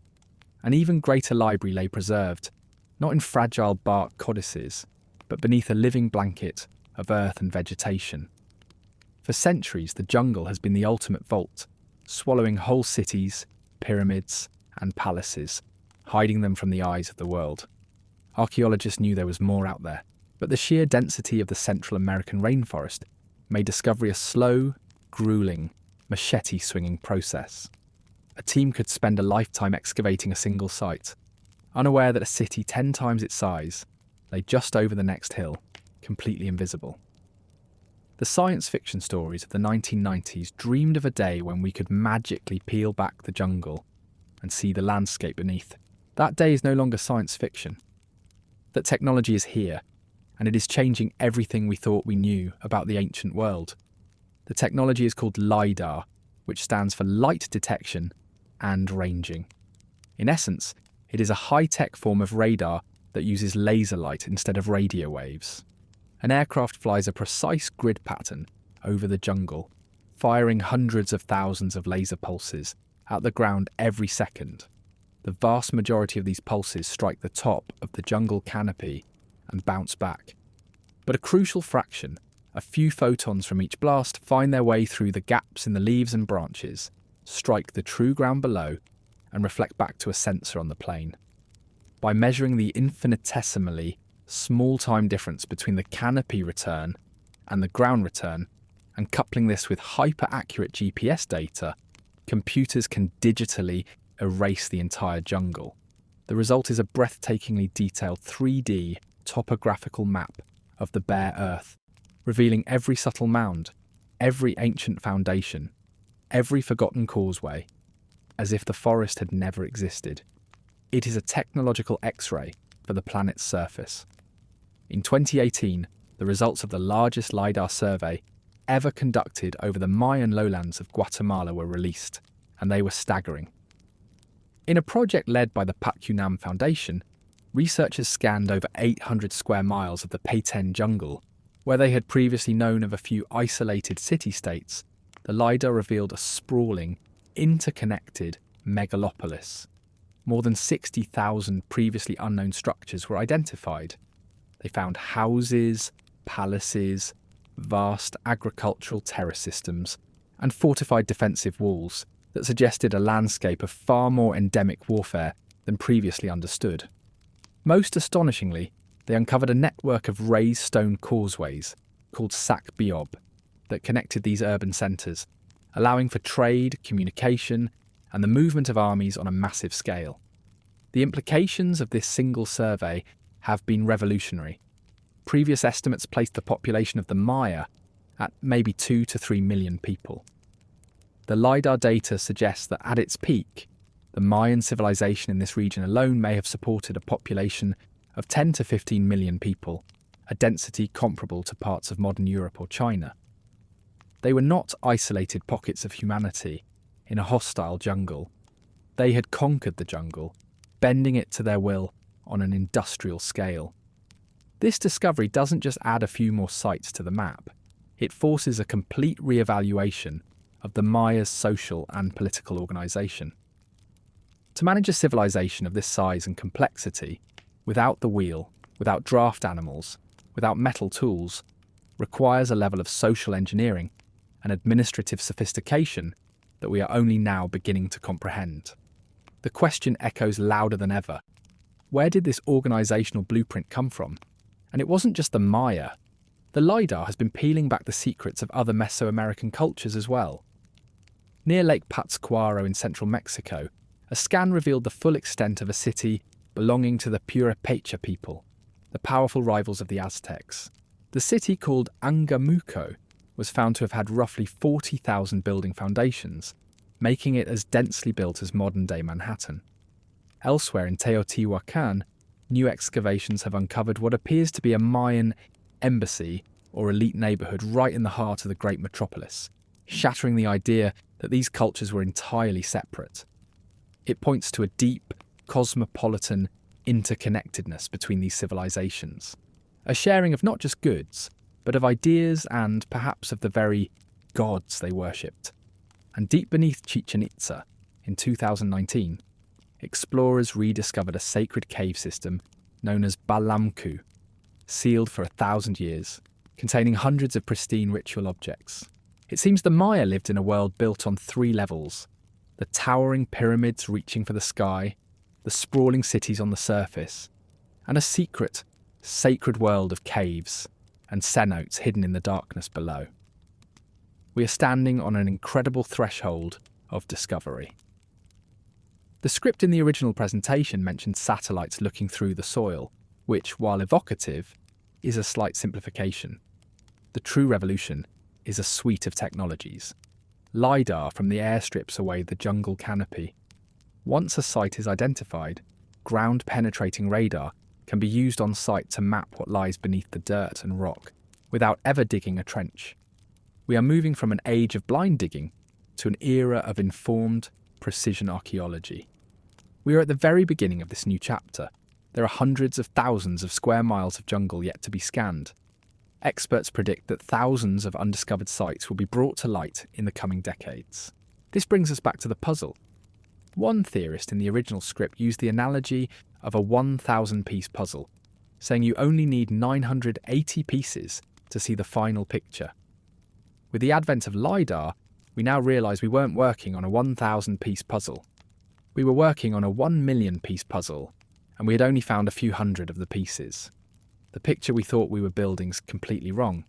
An even greater library lay preserved, not in fragile bark codices, but beneath a living blanket of earth and vegetation. For centuries, the jungle has been the ultimate vault, swallowing whole cities, pyramids, and palaces, hiding them from the eyes of the world. Archaeologists knew there was more out there, but the sheer density of the Central American rainforest made discovery a slow, grueling, machete-swinging process. A team could spend a lifetime excavating a single site, unaware that a city 10 times its size lay just over the next hill, completely invisible. The science fiction stories of the 1990s dreamed of a day when we could magically peel back the jungle and see the landscape beneath. That day is no longer science fiction. That technology is here, and it is changing everything we thought we knew about the ancient world. The technology is called LiDAR, which stands for light detection and ranging. In essence, it is a high-tech form of radar that uses laser light instead of radio waves. An aircraft flies a precise grid pattern over the jungle, firing hundreds of thousands of laser pulses at the ground every second. The vast majority of these pulses strike the top of the jungle canopy and bounce back. But a crucial fraction, a few photons from each blast, find their way through the gaps in the leaves and branches, strike the true ground below, and reflect back to a sensor on the plane. By measuring the infinitesimally small time difference between the canopy return and the ground return, and coupling this with hyper-accurate GPS data, computers can digitally erase the entire jungle. The result is a breathtakingly detailed 3D topographical map of the bare earth, revealing every subtle mound, every ancient foundation, every forgotten causeway, as if the forest had never existed. It is a technological X-ray for the planet's surface. In 2018, the results of the largest LiDAR survey ever conducted over the Mayan lowlands of Guatemala were released, and they were staggering. In a project led by the Palenque Foundation, researchers scanned over 800 square miles of the Palenque jungle. Where they had previously known of a few isolated city-states, the LiDAR revealed a sprawling, interconnected megalopolis. More than 60,000 previously unknown structures were identified. They found houses, palaces, vast agricultural terrace systems, and fortified defensive walls that suggested a landscape of far more endemic warfare than previously understood. Most astonishingly, they uncovered a network of raised stone causeways, called sac biob, that connected these urban centres, allowing for trade, communication, and the movement of armies on a massive scale. The implications of this single survey have been revolutionary. Previous estimates placed the population of the Maya at maybe 2 to 3 million people. The LiDAR data suggests that at its peak, the Mayan civilization in this region alone may have supported a population of 10 to 15 million people, a density comparable to parts of modern Europe or China. They were not isolated pockets of humanity in a hostile jungle. They had conquered the jungle, bending it to their will on an industrial scale. This discovery doesn't just add a few more sites to the map, it forces a complete re-evaluation of the Maya's social and political organisation. To manage a civilization of this size and complexity, without the wheel, without draft animals, without metal tools, requires a level of social engineering and administrative sophistication that we are only now beginning to comprehend. The question echoes louder than ever. Where did this organisational blueprint come from? And it wasn't just the Maya. The LiDAR has been peeling back the secrets of other Mesoamerican cultures as well. Near Lake Pátzcuaro in central Mexico, a scan revealed the full extent of a city belonging to the Purépecha people, the powerful rivals of the Aztecs. The city, called Angamuco, was found to have had roughly 40,000 building foundations, making it as densely built as modern-day Manhattan. Elsewhere in Teotihuacan, new excavations have uncovered what appears to be a Mayan embassy or elite neighbourhood right in the heart of the great metropolis, shattering the idea that these cultures were entirely separate. It points to a deep, cosmopolitan interconnectedness between these civilizations, a sharing of not just goods, but of ideas and perhaps of the very gods they worshipped. And deep beneath Chichen Itza, in 2019, explorers rediscovered a sacred cave system known as Palenque, sealed for 1,000 years, containing hundreds of pristine ritual objects. It seems the Maya lived in a world built on 3 levels: the towering pyramids reaching for the sky, the sprawling cities on the surface, and a secret, sacred world of caves and cenotes hidden in the darkness below. We are standing on an incredible threshold of discovery. The script in the original presentation mentioned satellites looking through the soil, which, while evocative, is a slight simplification. The true revolution is a suite of technologies. LiDAR from the air strips away the jungle canopy. Once a site is identified, ground-penetrating radar can be used on site to map what lies beneath the dirt and rock, without ever digging a trench. We are moving from an age of blind digging to an era of informed, precision archaeology. We are at the very beginning of this new chapter. There are hundreds of thousands of square miles of jungle yet to be scanned. Experts predict that thousands of undiscovered sites will be brought to light in the coming decades. This brings us back to the puzzle. One theorist in the original script used the analogy of a 1,000-piece puzzle, saying you only need 980 pieces to see the final picture. With the advent of LiDAR, we now realise we weren't working on a 1,000-piece puzzle. We were working on a 1,000,000-piece puzzle, and we had only found a few hundred of the pieces. The picture we thought we were building's completely wrong.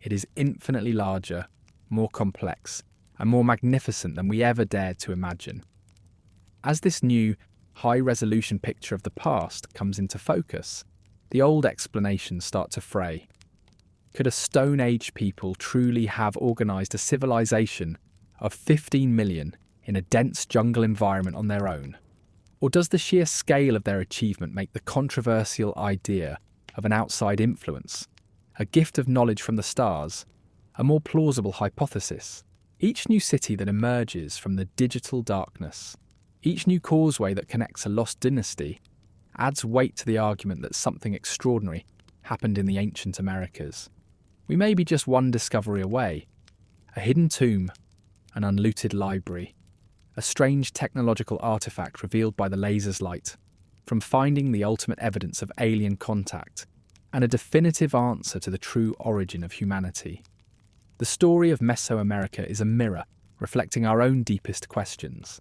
It is infinitely larger, more complex, and more magnificent than we ever dared to imagine. As this new, high-resolution picture of the past comes into focus, the old explanations start to fray. Could a Stone Age people truly have organised a civilization of 15 million in a dense jungle environment on their own? Or does the sheer scale of their achievement make the controversial idea of an outside influence, a gift of knowledge from the stars, a more plausible hypothesis? Each new city that emerges from the digital darkness, each new causeway that connects a lost dynasty, adds weight to the argument that something extraordinary happened in the ancient Americas. We may be just one discovery away, a hidden tomb, an unlooted library, a strange technological artifact revealed by the laser's light, from finding the ultimate evidence of alien contact, and a definitive answer to the true origin of humanity. The story of Mesoamerica is a mirror reflecting our own deepest questions.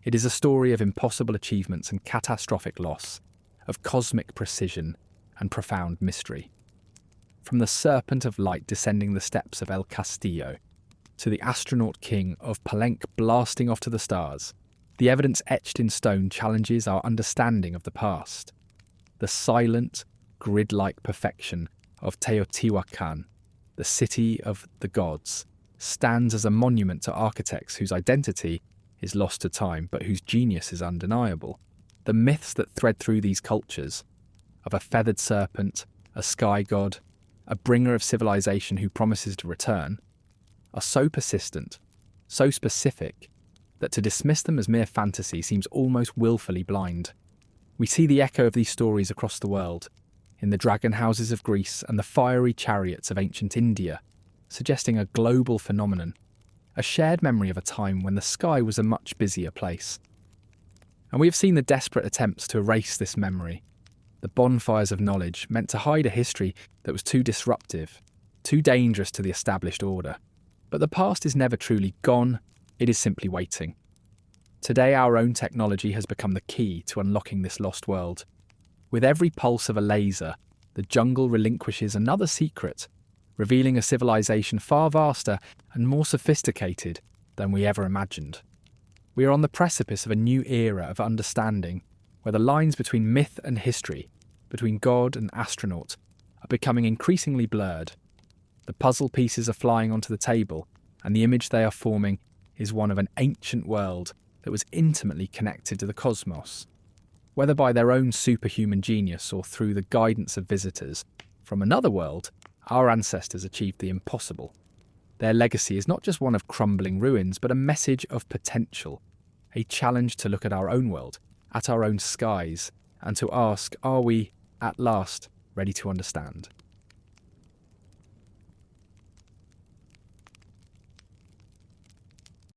It is a story of impossible achievements and catastrophic loss, of cosmic precision and profound mystery. From the Serpent of light descending the steps of El Castillo, to the astronaut king of Palenque blasting off to the stars, the evidence etched in stone challenges our understanding of the past. The silent, grid-like perfection of Teotihuacan, the city of the gods, stands as a monument to architects whose identity is lost to time but whose genius is undeniable. The myths that thread through these cultures, of a feathered serpent, a sky god, a bringer of civilization who promises to return, are so persistent, so specific, that to dismiss them as mere fantasy seems almost willfully blind. We see the echo of these stories across the world, in the dragon houses of Greece and the fiery chariots of ancient India, suggesting a global phenomenon, a shared memory of a time when the sky was a much busier place. And we have seen the desperate attempts to erase this memory, the bonfires of knowledge meant to hide a history that was too disruptive, too dangerous to the established order. But the past is never truly gone, it is simply waiting. Today our own technology has become the key to unlocking this lost world. With every pulse of a laser, the jungle relinquishes another secret, revealing a civilization far vaster and more sophisticated than we ever imagined. We are on the precipice of a new era of understanding, where the lines between myth and history, between god and astronaut, are becoming increasingly blurred. The puzzle pieces are flying onto the table, and the image they are forming is one of an ancient world that was intimately connected to the cosmos. Whether by their own superhuman genius or through the guidance of visitors from another world, our ancestors achieved the impossible. Their legacy is not just one of crumbling ruins, but a message of potential, a challenge to look at our own world, at our own skies, and to ask, are we, at last, ready to understand?